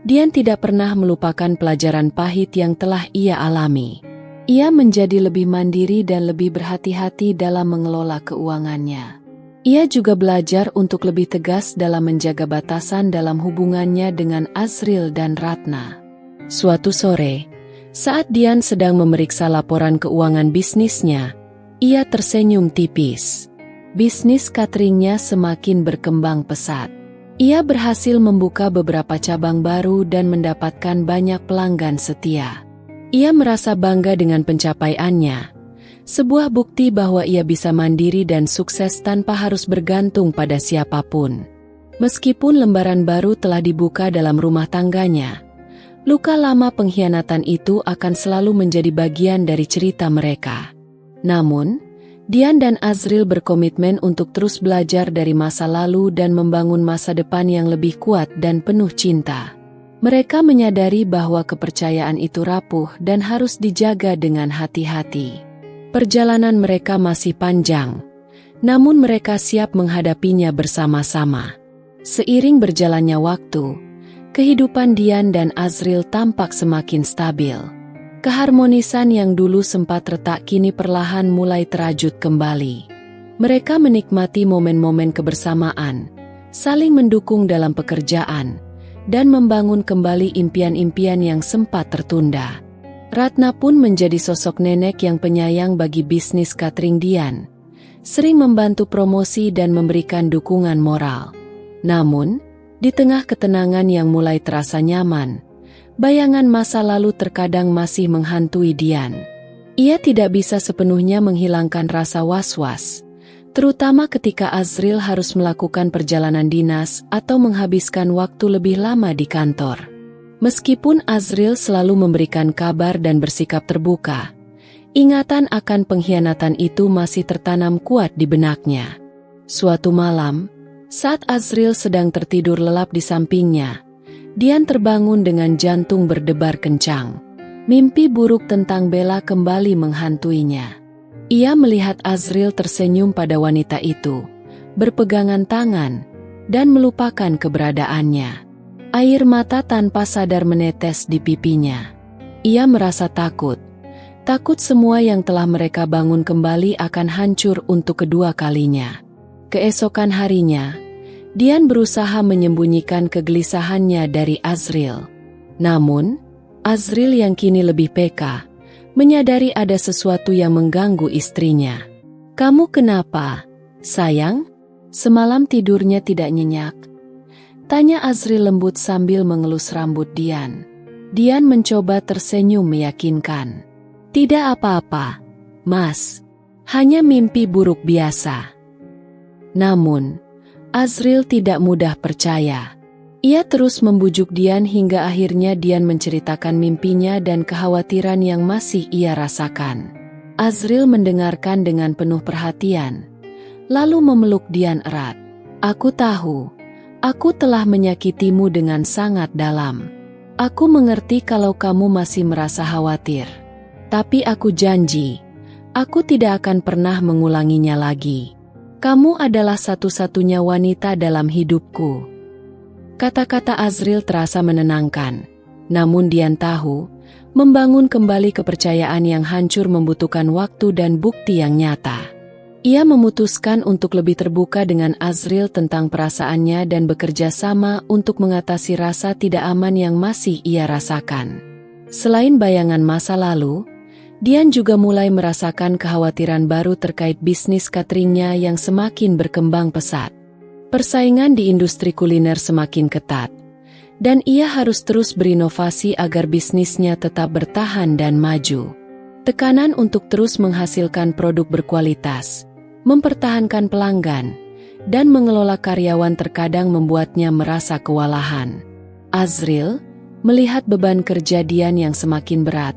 A: Dian tidak pernah melupakan pelajaran pahit yang telah ia alami. Ia menjadi lebih mandiri dan lebih berhati-hati dalam mengelola keuangannya. Ia juga belajar untuk lebih tegas dalam menjaga batasan dalam hubungannya dengan Azriel dan Ratna. Suatu sore, saat Dian sedang memeriksa laporan keuangan bisnisnya, ia tersenyum tipis. Bisnis cateringnya semakin berkembang pesat. Ia berhasil membuka beberapa cabang baru dan mendapatkan banyak pelanggan setia. Ia merasa bangga dengan pencapaiannya, sebuah bukti bahwa ia bisa mandiri dan sukses tanpa harus bergantung pada siapapun. Meskipun lembaran baru telah dibuka dalam rumah tangganya, luka lama pengkhianatan itu akan selalu menjadi bagian dari cerita mereka. Namun, Dian dan Azriel berkomitmen untuk terus belajar dari masa lalu dan membangun masa depan yang lebih kuat dan penuh cinta. Mereka menyadari bahwa kepercayaan itu rapuh dan harus dijaga dengan hati-hati. Perjalanan mereka masih panjang, namun mereka siap menghadapinya bersama-sama. Seiring berjalannya waktu, kehidupan Dian dan Azriel tampak semakin stabil. Keharmonisan yang dulu sempat retak kini perlahan mulai terajut kembali. Mereka menikmati momen-momen kebersamaan, saling mendukung dalam pekerjaan, dan membangun kembali impian-impian yang sempat tertunda. Ratna pun menjadi sosok nenek yang penyayang bagi bisnis catering Dian, sering membantu promosi dan memberikan dukungan moral. Namun, di tengah ketenangan yang mulai terasa nyaman, bayangan masa lalu terkadang masih menghantui Dian. Ia tidak bisa sepenuhnya menghilangkan rasa was-was, terutama ketika Azriel harus melakukan perjalanan dinas atau menghabiskan waktu lebih lama di kantor. Meskipun Azriel selalu memberikan kabar dan bersikap terbuka, Ingatan akan pengkhianatan itu masih tertanam kuat di benaknya. Suatu malam, saat Azriel sedang tertidur lelap di sampingnya, Dian terbangun dengan jantung berdebar kencang. Mimpi buruk tentang Bella kembali menghantuinya. Ia melihat Azriel tersenyum pada wanita itu, berpegangan tangan, dan melupakan keberadaannya. Air mata tanpa sadar menetes di pipinya. Ia merasa takut. Takut semua yang telah mereka bangun kembali akan hancur untuk kedua kalinya. Keesokan harinya, Dian berusaha menyembunyikan kegelisahannya dari Azriel. Namun, Azriel yang kini lebih peka, menyadari ada sesuatu yang mengganggu istrinya. "Kamu kenapa, sayang? Semalam tidurnya tidak nyenyak?" tanya Azriel lembut sambil mengelus rambut Dian. Dian mencoba tersenyum meyakinkan. "Tidak apa-apa, Mas. Hanya mimpi buruk biasa." Namun, Azriel tidak mudah percaya. Ia terus membujuk Dian hingga akhirnya Dian menceritakan mimpinya dan kekhawatiran yang masih ia rasakan. Azriel mendengarkan dengan penuh perhatian, lalu memeluk Dian erat. "Aku tahu, aku telah menyakitimu dengan sangat dalam. Aku mengerti kalau kamu masih merasa khawatir. Tapi aku janji, aku tidak akan pernah mengulanginya lagi. Kamu adalah satu-satunya wanita dalam hidupku." Kata-kata Azriel terasa menenangkan. Namun Dian tahu, membangun kembali kepercayaan yang hancur membutuhkan waktu dan bukti yang nyata. Ia memutuskan untuk lebih terbuka dengan Azriel tentang perasaannya dan bekerja sama untuk mengatasi rasa tidak aman yang masih ia rasakan. Selain bayangan masa lalu, Dian juga mulai merasakan kekhawatiran baru terkait bisnis cateringnya yang semakin berkembang pesat. Persaingan di industri kuliner semakin ketat, dan ia harus terus berinovasi agar bisnisnya tetap bertahan dan maju. Tekanan untuk terus menghasilkan produk berkualitas, mempertahankan pelanggan, dan mengelola karyawan terkadang membuatnya merasa kewalahan. Azriel, melihat beban kerja Dian yang semakin berat,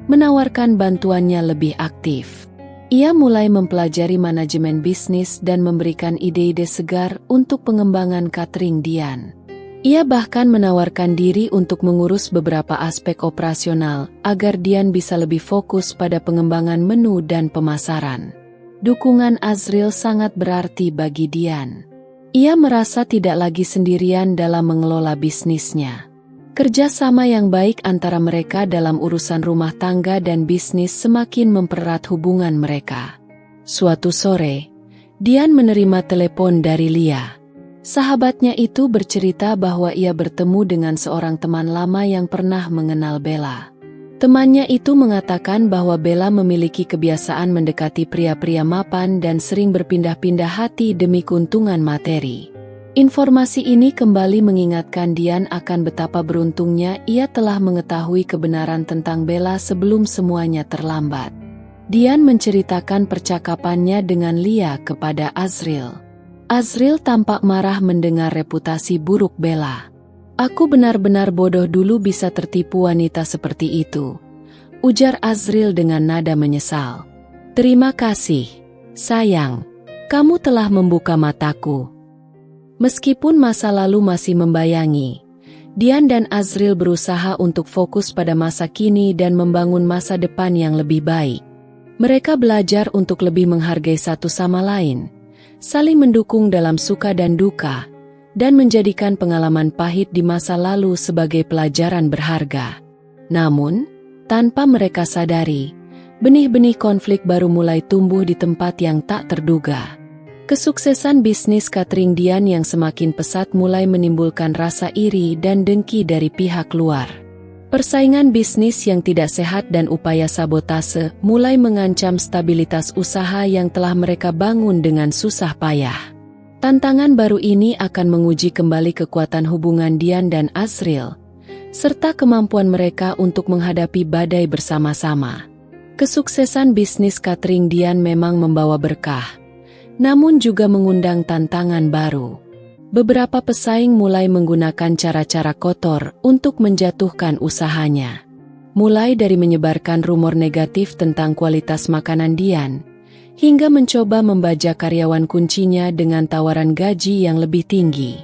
A: menawarkan bantuannya lebih aktif. Ia mulai mempelajari manajemen bisnis dan memberikan ide-ide segar untuk pengembangan catering Dian. Ia bahkan menawarkan diri untuk mengurus beberapa aspek operasional agar Dian bisa lebih fokus pada pengembangan menu dan pemasaran. Dukungan Azriel sangat berarti bagi Dian. Ia merasa tidak lagi sendirian dalam mengelola bisnisnya. Kerjasama yang baik antara mereka dalam urusan rumah tangga dan bisnis semakin mempererat hubungan mereka. Suatu sore, Dian menerima telepon dari Lia. Sahabatnya itu bercerita bahwa ia bertemu dengan seorang teman lama yang pernah mengenal Bella. Temannya itu mengatakan bahwa Bella memiliki kebiasaan mendekati pria-pria mapan dan sering berpindah-pindah hati demi keuntungan materi. Informasi ini kembali mengingatkan Dian akan betapa beruntungnya ia telah mengetahui kebenaran tentang Bella sebelum semuanya terlambat. Dian menceritakan percakapannya dengan Lia kepada Azriel. Azriel tampak marah mendengar reputasi buruk Bella. "Aku benar-benar bodoh dulu bisa tertipu wanita seperti itu," ujar Azriel dengan nada menyesal. "Terima kasih, sayang. Kamu telah membuka mataku." Meskipun masa lalu masih membayangi, Dian dan Azriel berusaha untuk fokus pada masa kini dan membangun masa depan yang lebih baik. Mereka belajar untuk lebih menghargai satu sama lain, saling mendukung dalam suka dan duka, dan menjadikan pengalaman pahit di masa lalu sebagai pelajaran berharga. Namun, tanpa mereka sadari, benih-benih konflik baru mulai tumbuh di tempat yang tak terduga. Kesuksesan bisnis catering Dian yang semakin pesat mulai menimbulkan rasa iri dan dengki dari pihak luar. Persaingan bisnis yang tidak sehat dan upaya sabotase mulai mengancam stabilitas usaha yang telah mereka bangun dengan susah payah. Tantangan baru ini akan menguji kembali kekuatan hubungan Dian dan Azriel, serta kemampuan mereka untuk menghadapi badai bersama-sama. Kesuksesan bisnis catering Dian memang membawa berkah, namun juga mengundang tantangan baru. Beberapa pesaing mulai menggunakan cara-cara kotor untuk menjatuhkan usahanya. mulai dari menyebarkan rumor negatif tentang kualitas makanan Dian, hingga mencoba membajak karyawan kuncinya dengan tawaran gaji yang lebih tinggi.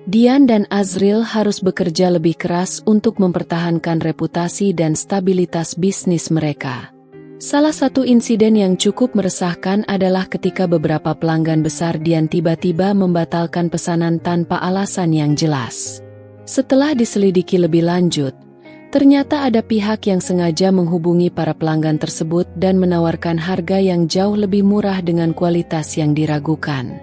A: Dian dan Azril harus bekerja lebih keras untuk mempertahankan reputasi dan stabilitas bisnis mereka. Salah satu insiden yang cukup meresahkan adalah ketika beberapa pelanggan besar Dian tiba-tiba membatalkan pesanan tanpa alasan yang jelas. Setelah diselidiki lebih lanjut, ternyata ada pihak yang sengaja menghubungi para pelanggan tersebut dan menawarkan harga yang jauh lebih murah dengan kualitas yang diragukan.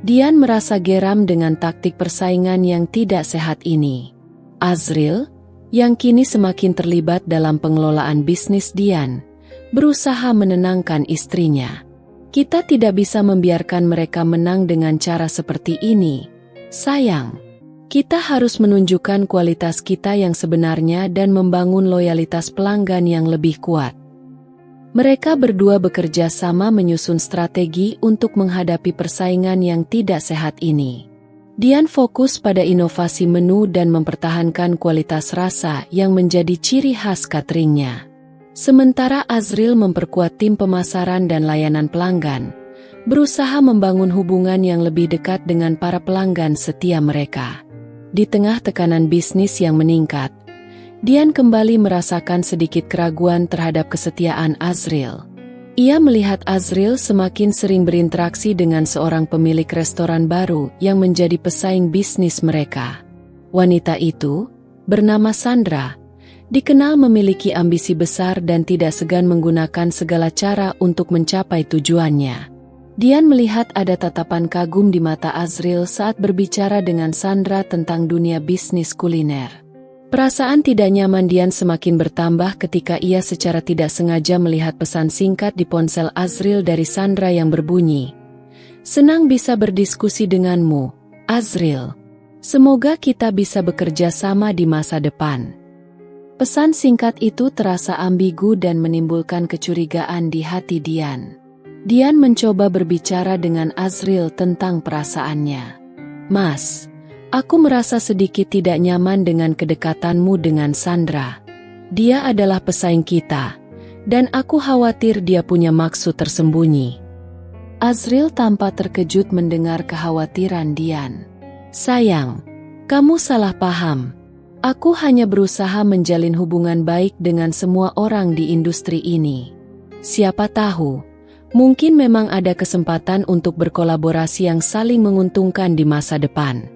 A: Dian merasa geram dengan taktik persaingan yang tidak sehat ini. Azril, yang kini semakin terlibat dalam pengelolaan bisnis Dian, berusaha menenangkan istrinya. Kita tidak bisa membiarkan mereka menang dengan cara seperti ini, sayang. Kita harus menunjukkan kualitas kita yang sebenarnya dan membangun loyalitas pelanggan yang lebih kuat. Mereka berdua bekerja sama menyusun strategi untuk menghadapi persaingan yang tidak sehat ini. Dian fokus pada inovasi menu dan mempertahankan kualitas rasa yang menjadi ciri khas cateringnya. Sementara Azril memperkuat tim pemasaran dan layanan pelanggan, berusaha membangun hubungan yang lebih dekat dengan para pelanggan setia mereka. Di tengah tekanan bisnis yang meningkat, Dian kembali merasakan sedikit keraguan terhadap kesetiaan Azril. Ia melihat Azril semakin sering berinteraksi dengan seorang pemilik restoran baru yang menjadi pesaing bisnis mereka. Wanita itu, bernama Sandra, dikenal memiliki ambisi besar dan tidak segan menggunakan segala cara untuk mencapai tujuannya. Dian melihat ada tatapan kagum di mata Azril saat berbicara dengan Sandra tentang dunia bisnis kuliner. Perasaan tidak nyaman Dian semakin bertambah ketika ia secara tidak sengaja melihat pesan singkat di ponsel Azril dari Sandra yang berbunyi, "Senang bisa berdiskusi denganmu, Azril. Semoga kita bisa bekerja sama di masa depan." Pesan singkat itu terasa ambigu dan menimbulkan kecurigaan di hati Dian. Dian mencoba berbicara dengan Azril tentang perasaannya. "Mas, aku merasa sedikit tidak nyaman dengan kedekatanmu dengan Sandra. Dia adalah pesaing kita, dan aku khawatir dia punya maksud tersembunyi." Azril tampak terkejut mendengar kekhawatiran Dian. "Sayang, kamu salah paham. Aku hanya berusaha menjalin hubungan baik dengan semua orang di industri ini. Siapa tahu, mungkin memang ada kesempatan untuk berkolaborasi yang saling menguntungkan di masa depan."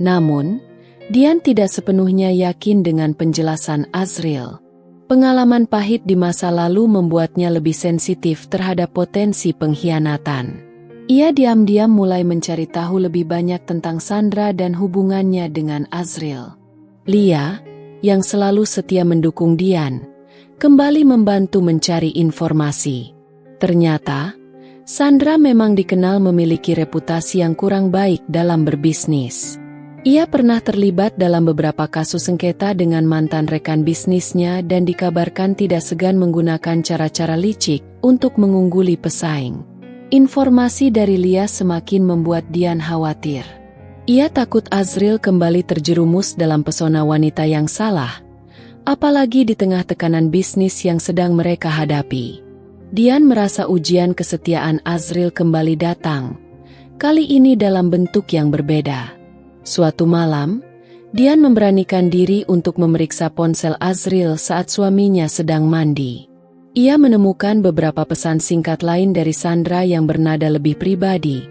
A: Namun, Dian tidak sepenuhnya yakin dengan penjelasan Azril. Pengalaman pahit di masa lalu membuatnya lebih sensitif terhadap potensi pengkhianatan. Ia diam-diam mulai mencari tahu lebih banyak tentang Sandra dan hubungannya dengan Azril. Lia, yang selalu setia mendukung Dian, kembali membantu mencari informasi. Ternyata, Sandra memang dikenal memiliki reputasi yang kurang baik dalam berbisnis. Ia pernah terlibat dalam beberapa kasus sengketa dengan mantan rekan bisnisnya dan dikabarkan tidak segan menggunakan cara-cara licik untuk mengungguli pesaing. Informasi dari Lia semakin membuat Dian khawatir. Ia takut Azril kembali terjerumus dalam pesona wanita yang salah, apalagi di tengah tekanan bisnis yang sedang mereka hadapi. Dian merasa ujian kesetiaan Azril kembali datang, kali ini dalam bentuk yang berbeda. Suatu malam, Dian memberanikan diri untuk memeriksa ponsel Azril saat suaminya sedang mandi. Ia menemukan beberapa pesan singkat lain dari Sandra yang bernada lebih pribadi,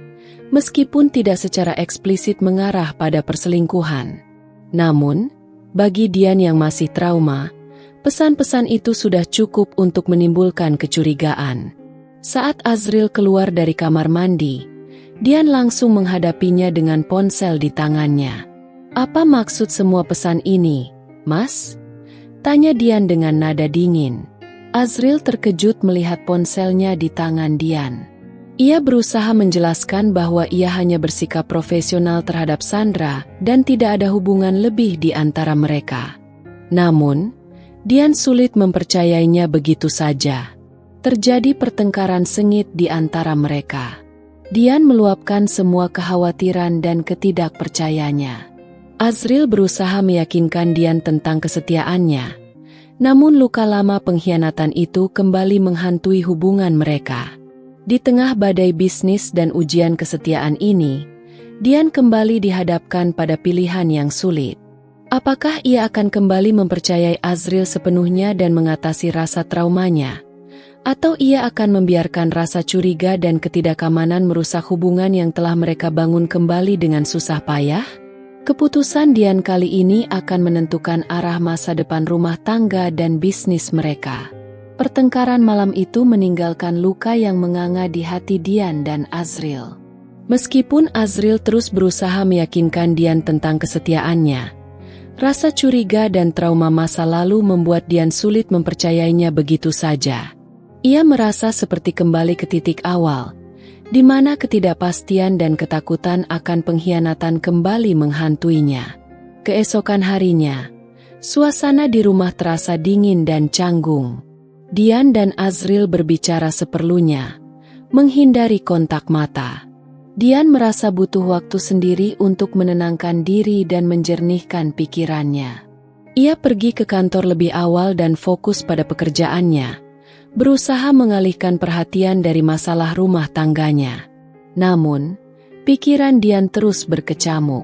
A: meskipun tidak secara eksplisit mengarah pada perselingkuhan. Namun, bagi Dian yang masih trauma, pesan-pesan itu sudah cukup untuk menimbulkan kecurigaan. Saat Azril keluar dari kamar mandi, Dian langsung menghadapinya dengan ponsel di tangannya. "Apa maksud semua pesan ini, Mas?" tanya Dian dengan nada dingin. Azril terkejut melihat ponselnya di tangan Dian. Ia berusaha menjelaskan bahwa ia hanya bersikap profesional terhadap Sandra dan tidak ada hubungan lebih di antara mereka. Namun, Dian sulit mempercayainya begitu saja. Terjadi pertengkaran sengit di antara mereka. Dian meluapkan semua kekhawatiran dan ketidakpercayaannya. Azril berusaha meyakinkan Dian tentang kesetiaannya, Namun luka lama pengkhianatan itu kembali menghantui hubungan mereka. Di tengah badai bisnis dan ujian kesetiaan ini, Dian kembali dihadapkan pada pilihan yang sulit. Apakah ia akan kembali mempercayai Azril sepenuhnya dan mengatasi rasa traumanya? Atau ia akan membiarkan rasa curiga dan ketidakamanan merusak hubungan yang telah mereka bangun kembali dengan susah payah? Keputusan Dian kali ini akan menentukan arah masa depan rumah tangga dan bisnis mereka. Pertengkaran malam itu meninggalkan luka yang menganga di hati Dian dan Azril. Meskipun Azril terus berusaha meyakinkan Dian tentang kesetiaannya, rasa curiga dan trauma masa lalu membuat Dian sulit mempercayainya begitu saja. Ia merasa seperti kembali ke titik awal, di mana ketidakpastian dan ketakutan akan pengkhianatan kembali menghantuinya. Keesokan harinya, suasana di rumah terasa dingin dan canggung. Dian dan Azril berbicara seperlunya, menghindari kontak mata. Dian merasa butuh waktu sendiri untuk menenangkan diri dan menjernihkan pikirannya. Ia pergi ke kantor lebih awal dan fokus pada pekerjaannya, berusaha mengalihkan perhatian dari masalah rumah tangganya. Namun, pikiran Dian terus berkecamuk.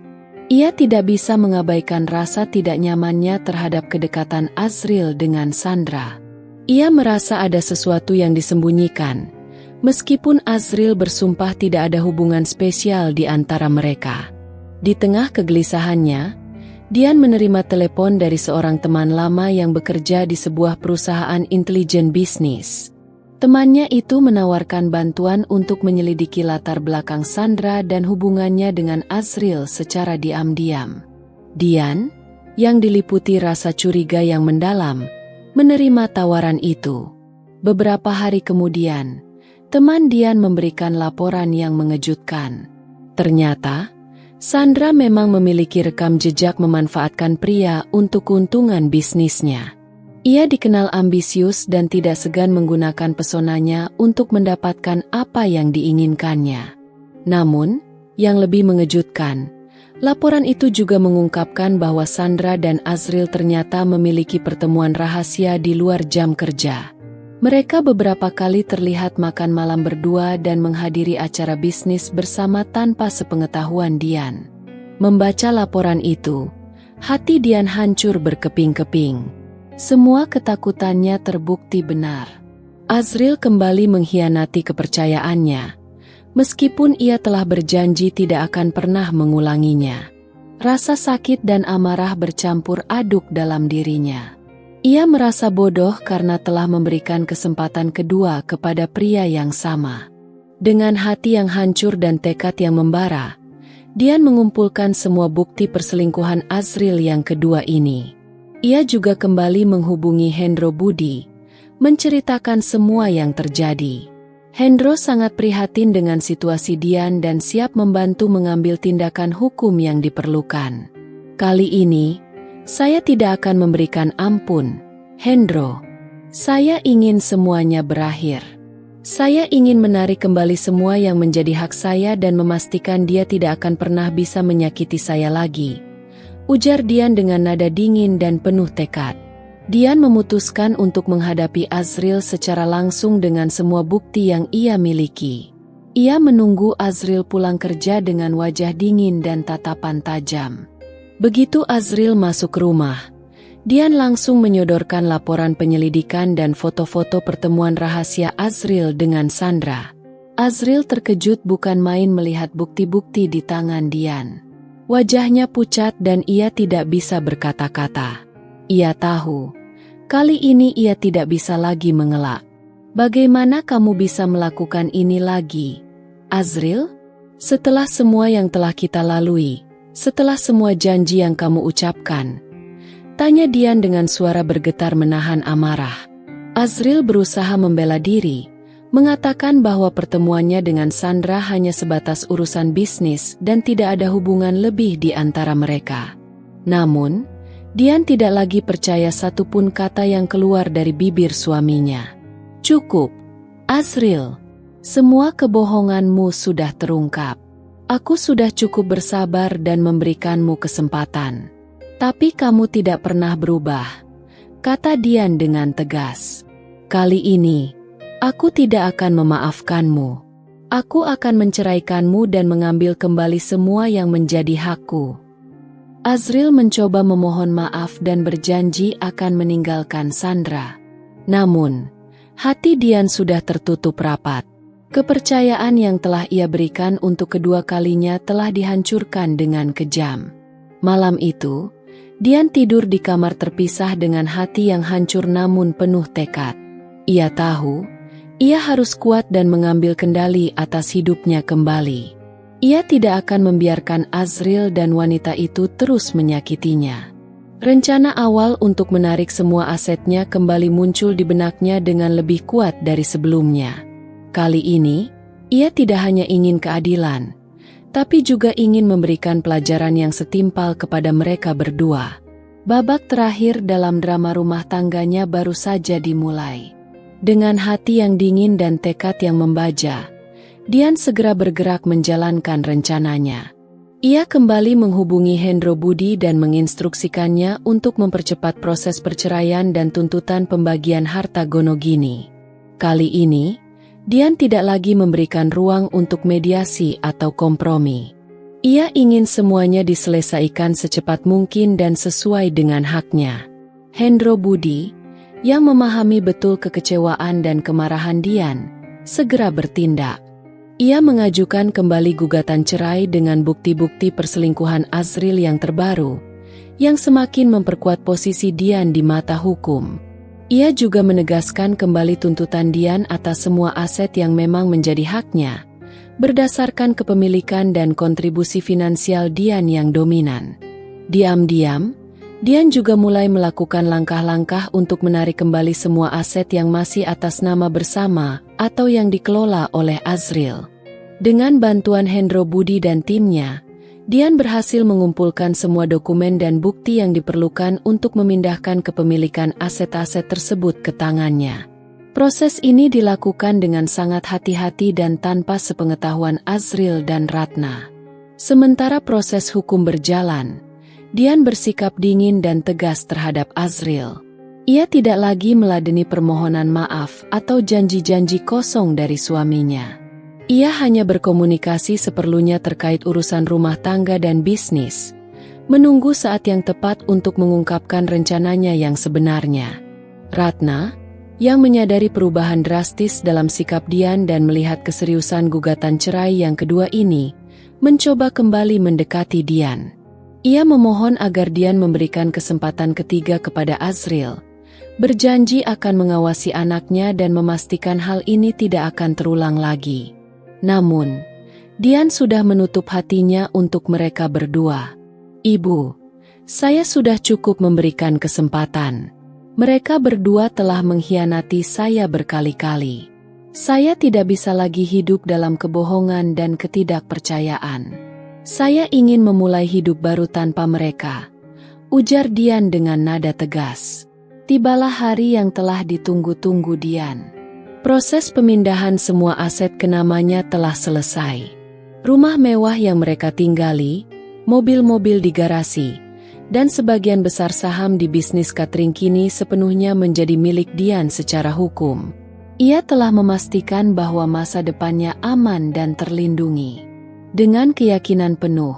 A: Ia tidak bisa mengabaikan rasa tidak nyamannya terhadap kedekatan Azril dengan Sandra. Ia merasa ada sesuatu yang disembunyikan, meskipun Azril bersumpah tidak ada hubungan spesial di antara mereka. Di tengah kegelisahannya, Dian menerima telepon dari seorang teman lama yang bekerja di sebuah perusahaan intelijen bisnis. Temannya itu menawarkan bantuan untuk menyelidiki latar belakang Sandra dan hubungannya dengan Azril secara diam-diam. Dian, yang diliputi rasa curiga yang mendalam, menerima tawaran itu. Beberapa hari kemudian, teman Dian memberikan laporan yang mengejutkan. Ternyata, Sandra memang memiliki rekam jejak memanfaatkan pria untuk keuntungan bisnisnya. Ia dikenal ambisius dan tidak segan menggunakan pesonanya untuk mendapatkan apa yang diinginkannya. Namun, yang lebih mengejutkan, laporan itu juga mengungkapkan bahwa Sandra dan Azril ternyata memiliki pertemuan rahasia di luar jam kerja. Mereka beberapa kali terlihat makan malam berdua dan menghadiri acara bisnis bersama tanpa sepengetahuan Dian. Membaca laporan itu, hati Dian hancur berkeping-keping. Semua ketakutannya terbukti benar. Azril kembali mengkhianati kepercayaannya, meskipun ia telah berjanji tidak akan pernah mengulanginya. Rasa sakit dan amarah bercampur aduk dalam dirinya. Ia merasa bodoh karena telah memberikan kesempatan kedua kepada pria yang sama. Dengan hati yang hancur dan tekad yang membara, Dian mengumpulkan semua bukti perselingkuhan Azril yang kedua ini. Ia juga kembali menghubungi Hendro Budi, menceritakan semua yang terjadi. Hendro sangat prihatin dengan situasi Dian dan siap membantu mengambil tindakan hukum yang diperlukan. Kali ini, saya tidak akan memberikan ampun, Hendro. Saya ingin semuanya berakhir. Saya ingin menarik kembali semua yang menjadi hak saya dan memastikan dia tidak akan pernah bisa menyakiti saya lagi, ujar Dian dengan nada dingin dan penuh tekad. Dian memutuskan untuk menghadapi Azril secara langsung dengan semua bukti yang ia miliki. Ia menunggu Azril pulang kerja dengan wajah dingin dan tatapan tajam. Begitu Azril masuk rumah, Dian langsung menyodorkan laporan penyelidikan dan foto-foto pertemuan rahasia Azril dengan Sandra. Azril terkejut bukan main melihat bukti-bukti di tangan Dian. Wajahnya pucat dan ia tidak bisa berkata-kata. Ia tahu, kali ini ia tidak bisa lagi mengelak. Bagaimana kamu bisa melakukan ini lagi, Azril? Setelah semua yang telah kita lalui, setelah semua janji yang kamu ucapkan, tanya Dian dengan suara bergetar menahan amarah. Azril berusaha membela diri, mengatakan bahwa pertemuannya dengan Sandra hanya sebatas urusan bisnis dan tidak ada hubungan lebih di antara mereka. Namun, Dian tidak lagi percaya satupun kata yang keluar dari bibir suaminya. Cukup, Azril. Semua kebohonganmu sudah terungkap. Aku sudah cukup bersabar dan memberikanmu kesempatan. Tapi kamu tidak pernah berubah. kata Dian dengan tegas. Kali ini, aku tidak akan memaafkanmu. Aku akan menceraikanmu dan mengambil kembali semua yang menjadi hakku. Azril mencoba memohon maaf dan berjanji akan meninggalkan Sandra. Namun, hati Dian sudah tertutup rapat. Kepercayaan yang telah ia berikan untuk kedua kalinya telah dihancurkan dengan kejam. Malam itu, Dian tidur di kamar terpisah dengan hati yang hancur namun penuh tekad. Ia tahu, ia harus kuat dan mengambil kendali atas hidupnya kembali. Ia tidak akan membiarkan Azril dan wanita itu terus menyakitinya. Rencana awal untuk menarik semua asetnya kembali muncul di benaknya dengan lebih kuat dari sebelumnya. Kali ini, ia tidak hanya ingin keadilan, tapi juga ingin memberikan pelajaran yang setimpal kepada mereka berdua. Babak terakhir dalam drama rumah tangganya baru saja dimulai. Dengan hati yang dingin dan tekad yang membaja, Dian segera bergerak menjalankan rencananya. Ia kembali menghubungi Hendro Budi dan menginstruksikannya untuk mempercepat proses perceraian dan tuntutan pembagian harta Gonogini. Kali ini, Dian tidak lagi memberikan ruang untuk mediasi atau kompromi. Ia ingin semuanya diselesaikan secepat mungkin dan sesuai dengan haknya. Hendro Budi, yang memahami betul kekecewaan dan kemarahan Dian, segera bertindak. Ia mengajukan kembali gugatan cerai dengan bukti-bukti perselingkuhan Azril yang terbaru, yang semakin memperkuat posisi Dian di mata hukum. Ia juga menegaskan kembali tuntutan Dian atas semua aset yang memang menjadi haknya, berdasarkan kepemilikan dan kontribusi finansial Dian yang dominan. Diam-diam, Dian juga mulai melakukan langkah-langkah untuk menarik kembali semua aset yang masih atas nama bersama atau yang dikelola oleh Azril. Dengan bantuan Hendro Budi dan timnya, Dian berhasil mengumpulkan semua dokumen dan bukti yang diperlukan untuk memindahkan kepemilikan aset-aset tersebut ke tangannya. Proses ini dilakukan dengan sangat hati-hati dan tanpa sepengetahuan Azril dan Ratna. Sementara proses hukum berjalan, Dian bersikap dingin dan tegas terhadap Azril. Ia tidak lagi meladeni permohonan maaf atau janji-janji kosong dari suaminya. Ia hanya berkomunikasi seperlunya terkait urusan rumah tangga dan bisnis, menunggu saat yang tepat untuk mengungkapkan rencananya yang sebenarnya. Ratna, yang menyadari perubahan drastis dalam sikap Dian dan melihat keseriusan gugatan cerai yang kedua ini, mencoba kembali mendekati Dian. Ia memohon agar Dian memberikan kesempatan ketiga kepada Azril, berjanji akan mengawasi anaknya dan memastikan hal ini tidak akan terulang lagi. Namun, Dian sudah menutup hatinya untuk mereka berdua. Ibu, saya sudah cukup memberikan kesempatan. Mereka berdua telah mengkhianati saya berkali-kali. Saya tidak bisa lagi hidup dalam kebohongan dan ketidakpercayaan. Saya ingin memulai hidup baru tanpa mereka, ujar Dian dengan nada tegas. Tibalah hari yang telah ditunggu-tunggu Dian. Proses pemindahan semua aset ke namanya telah selesai. Rumah mewah yang mereka tinggali, mobil-mobil di garasi, dan sebagian besar saham di bisnis catering kini sepenuhnya menjadi milik Dian secara hukum. Ia telah memastikan bahwa masa depannya aman dan terlindungi. Dengan keyakinan penuh,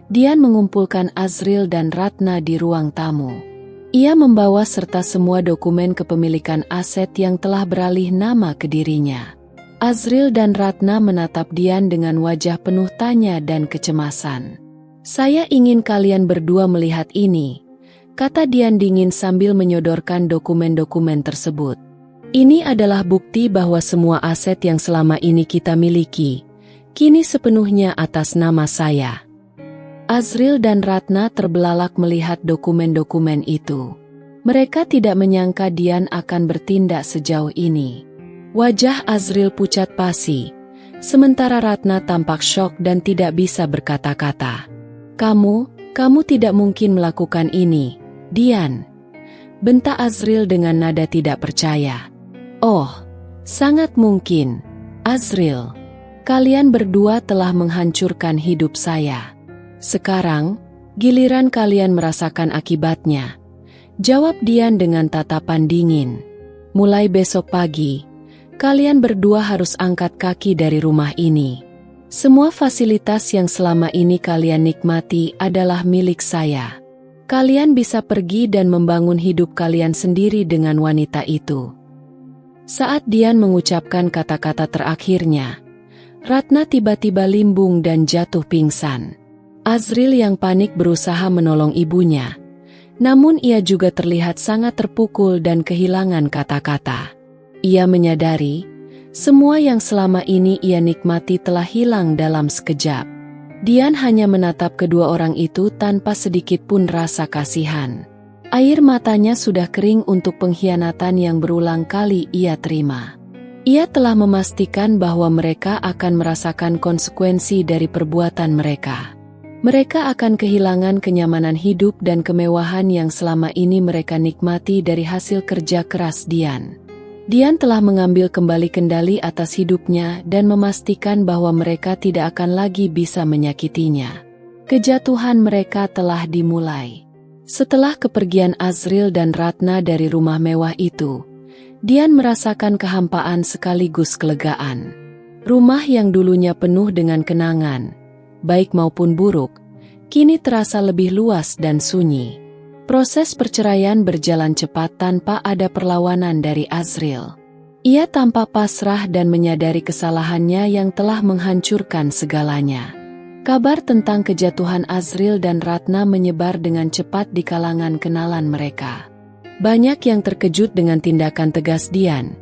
A: Dian mengumpulkan Azril dan Ratna di ruang tamu. Ia membawa serta semua dokumen kepemilikan aset yang telah beralih nama ke dirinya. Azril dan Ratna menatap Dian dengan wajah penuh tanya dan kecemasan. Saya ingin kalian berdua melihat ini, kata Dian dingin sambil menyodorkan dokumen-dokumen tersebut. Ini adalah bukti bahwa semua aset yang selama ini kita miliki, kini sepenuhnya atas nama saya. Azril dan Ratna terbelalak melihat dokumen-dokumen itu. Mereka tidak menyangka Dian akan bertindak sejauh ini. Wajah Azril pucat pasi, sementara Ratna tampak syok dan tidak bisa berkata-kata. Kamu tidak mungkin melakukan ini, Dian. Bentak Azril dengan nada tidak percaya. Oh, sangat mungkin, Azril. Kalian berdua telah menghancurkan hidup saya. Sekarang, giliran kalian merasakan akibatnya. Jawab Dian dengan tatapan dingin. Mulai besok pagi, kalian berdua harus angkat kaki dari rumah ini. Semua fasilitas yang selama ini kalian nikmati adalah milik saya. Kalian bisa pergi dan membangun hidup kalian sendiri dengan wanita itu. Saat Dian mengucapkan kata-kata terakhirnya, Ratna tiba-tiba limbung dan jatuh pingsan. Azril yang panik berusaha menolong ibunya, namun ia juga terlihat sangat terpukul dan kehilangan kata-kata. Ia menyadari, semua yang selama ini ia nikmati telah hilang dalam sekejap. Dian hanya menatap kedua orang itu tanpa sedikit pun rasa kasihan. Air matanya sudah kering untuk pengkhianatan yang berulang kali ia terima. Ia telah memastikan bahwa mereka akan merasakan konsekuensi dari perbuatan mereka. Mereka akan kehilangan kenyamanan hidup dan kemewahan yang selama ini mereka nikmati dari hasil kerja keras Dian. Dian telah mengambil kembali kendali atas hidupnya dan memastikan bahwa mereka tidak akan lagi bisa menyakitinya. Kejatuhan mereka telah dimulai. Setelah kepergian Azril dan Ratna dari rumah mewah itu, Dian merasakan kehampaan sekaligus kelegaan. Rumah yang dulunya penuh dengan kenangan, baik maupun buruk, kini terasa lebih luas dan sunyi. Proses perceraian berjalan cepat tanpa ada perlawanan dari Azril. Ia tampak pasrah dan menyadari kesalahannya yang telah menghancurkan segalanya. Kabar tentang kejatuhan Azril dan Ratna menyebar dengan cepat di kalangan kenalan mereka. Banyak yang terkejut dengan tindakan tegas Dian,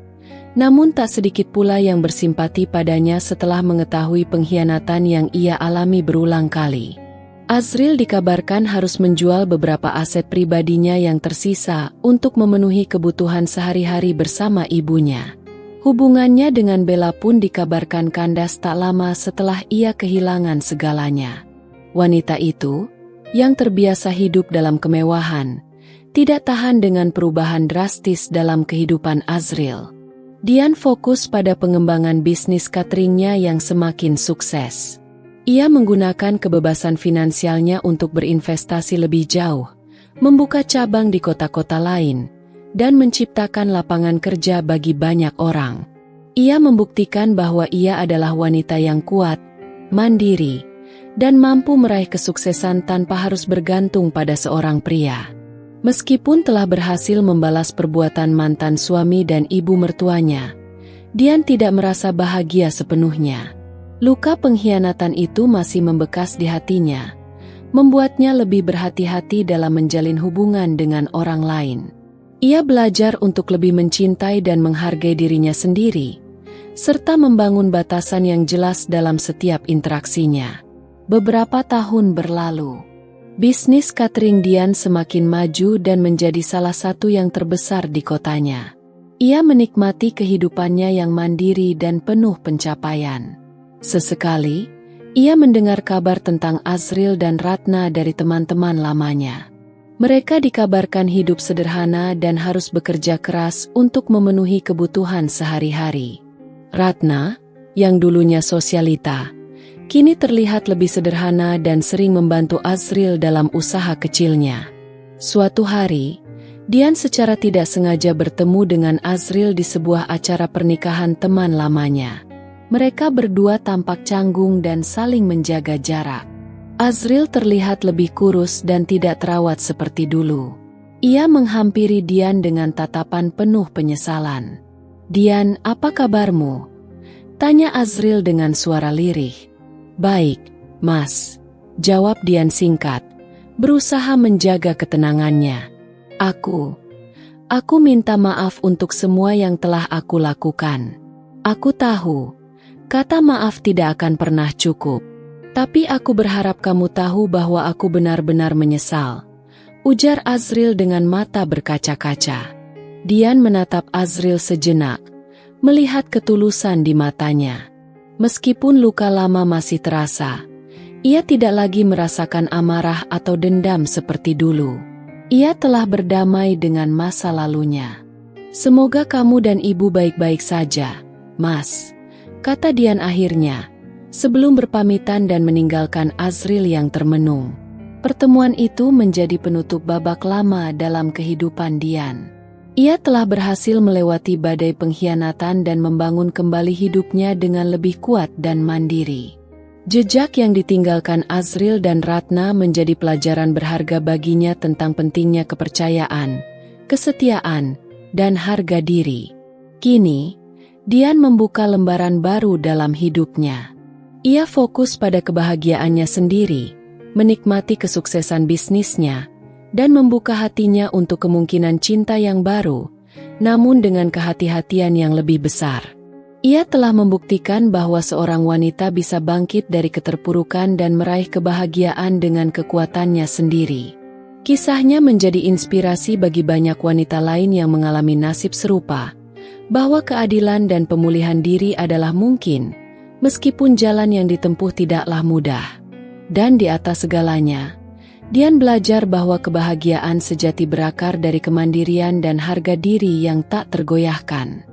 A: namun tak sedikit pula yang bersimpati padanya setelah mengetahui pengkhianatan yang ia alami berulang kali. Azril dikabarkan harus menjual beberapa aset pribadinya yang tersisa untuk memenuhi kebutuhan sehari-hari bersama ibunya. Hubungannya dengan Bella pun dikabarkan kandas tak lama setelah ia kehilangan segalanya. Wanita itu, yang terbiasa hidup dalam kemewahan, tidak tahan dengan perubahan drastis dalam kehidupan Azril. Dian fokus pada pengembangan bisnis cateringnya yang semakin sukses. Ia menggunakan kebebasan finansialnya untuk berinvestasi lebih jauh, membuka cabang di kota-kota lain, dan menciptakan lapangan kerja bagi banyak orang. Ia membuktikan bahwa ia adalah wanita yang kuat, mandiri, dan mampu meraih kesuksesan tanpa harus bergantung pada seorang pria. Meskipun telah berhasil membalas perbuatan mantan suami dan ibu mertuanya, Dian tidak merasa bahagia sepenuhnya. Luka pengkhianatan itu masih membekas di hatinya, membuatnya lebih berhati-hati dalam menjalin hubungan dengan orang lain. Ia belajar untuk lebih mencintai dan menghargai dirinya sendiri, serta membangun batasan yang jelas dalam setiap interaksinya. Beberapa tahun berlalu, bisnis catering Dian semakin maju dan menjadi salah satu yang terbesar di kotanya. Ia menikmati kehidupannya yang mandiri dan penuh pencapaian. Sesekali, ia mendengar kabar tentang Azril dan Ratna dari teman-teman lamanya. Mereka dikabarkan hidup sederhana dan harus bekerja keras untuk memenuhi kebutuhan sehari-hari. Ratna, yang dulunya sosialita, kini terlihat lebih sederhana dan sering membantu Azril dalam usaha kecilnya. Suatu hari, Dian secara tidak sengaja bertemu dengan Azril di sebuah acara pernikahan teman lamanya. Mereka berdua tampak canggung dan saling menjaga jarak. Azril terlihat lebih kurus dan tidak terawat seperti dulu. Ia menghampiri Dian dengan tatapan penuh penyesalan. "Dian, apa kabarmu?" tanya Azril dengan suara lirih. "Baik, Mas," jawab Dian singkat, berusaha menjaga ketenangannya. Aku minta maaf untuk semua yang telah aku lakukan. Aku tahu, kata maaf tidak akan pernah cukup. Tapi aku berharap kamu tahu bahwa aku benar-benar menyesal," ujar Azril dengan mata berkaca-kaca. Dian menatap Azril sejenak, melihat ketulusan di matanya. Meskipun luka lama masih terasa, ia tidak lagi merasakan amarah atau dendam seperti dulu. Ia telah berdamai dengan masa lalunya. "Semoga kamu dan ibu baik-baik saja, Mas," kata Dian akhirnya, sebelum berpamitan dan meninggalkan Azril yang termenung. Pertemuan itu menjadi penutup babak lama dalam kehidupan Dian. Ia telah berhasil melewati badai pengkhianatan dan membangun kembali hidupnya dengan lebih kuat dan mandiri. Jejak yang ditinggalkan Azril dan Ratna menjadi pelajaran berharga baginya tentang pentingnya kepercayaan, kesetiaan, dan harga diri. Kini, Dian membuka lembaran baru dalam hidupnya. Ia fokus pada kebahagiaannya sendiri, menikmati kesuksesan bisnisnya, dan membuka hatinya untuk kemungkinan cinta yang baru, namun dengan kehati-hatian yang lebih besar. Ia telah membuktikan bahwa seorang wanita bisa bangkit dari keterpurukan dan meraih kebahagiaan dengan kekuatannya sendiri. Kisahnya menjadi inspirasi bagi banyak wanita lain yang mengalami nasib serupa, bahwa keadilan dan pemulihan diri adalah mungkin, meskipun jalan yang ditempuh tidaklah mudah. Dan di atas segalanya, Dian belajar bahwa kebahagiaan sejati berakar dari kemandirian dan harga diri yang tak tergoyahkan.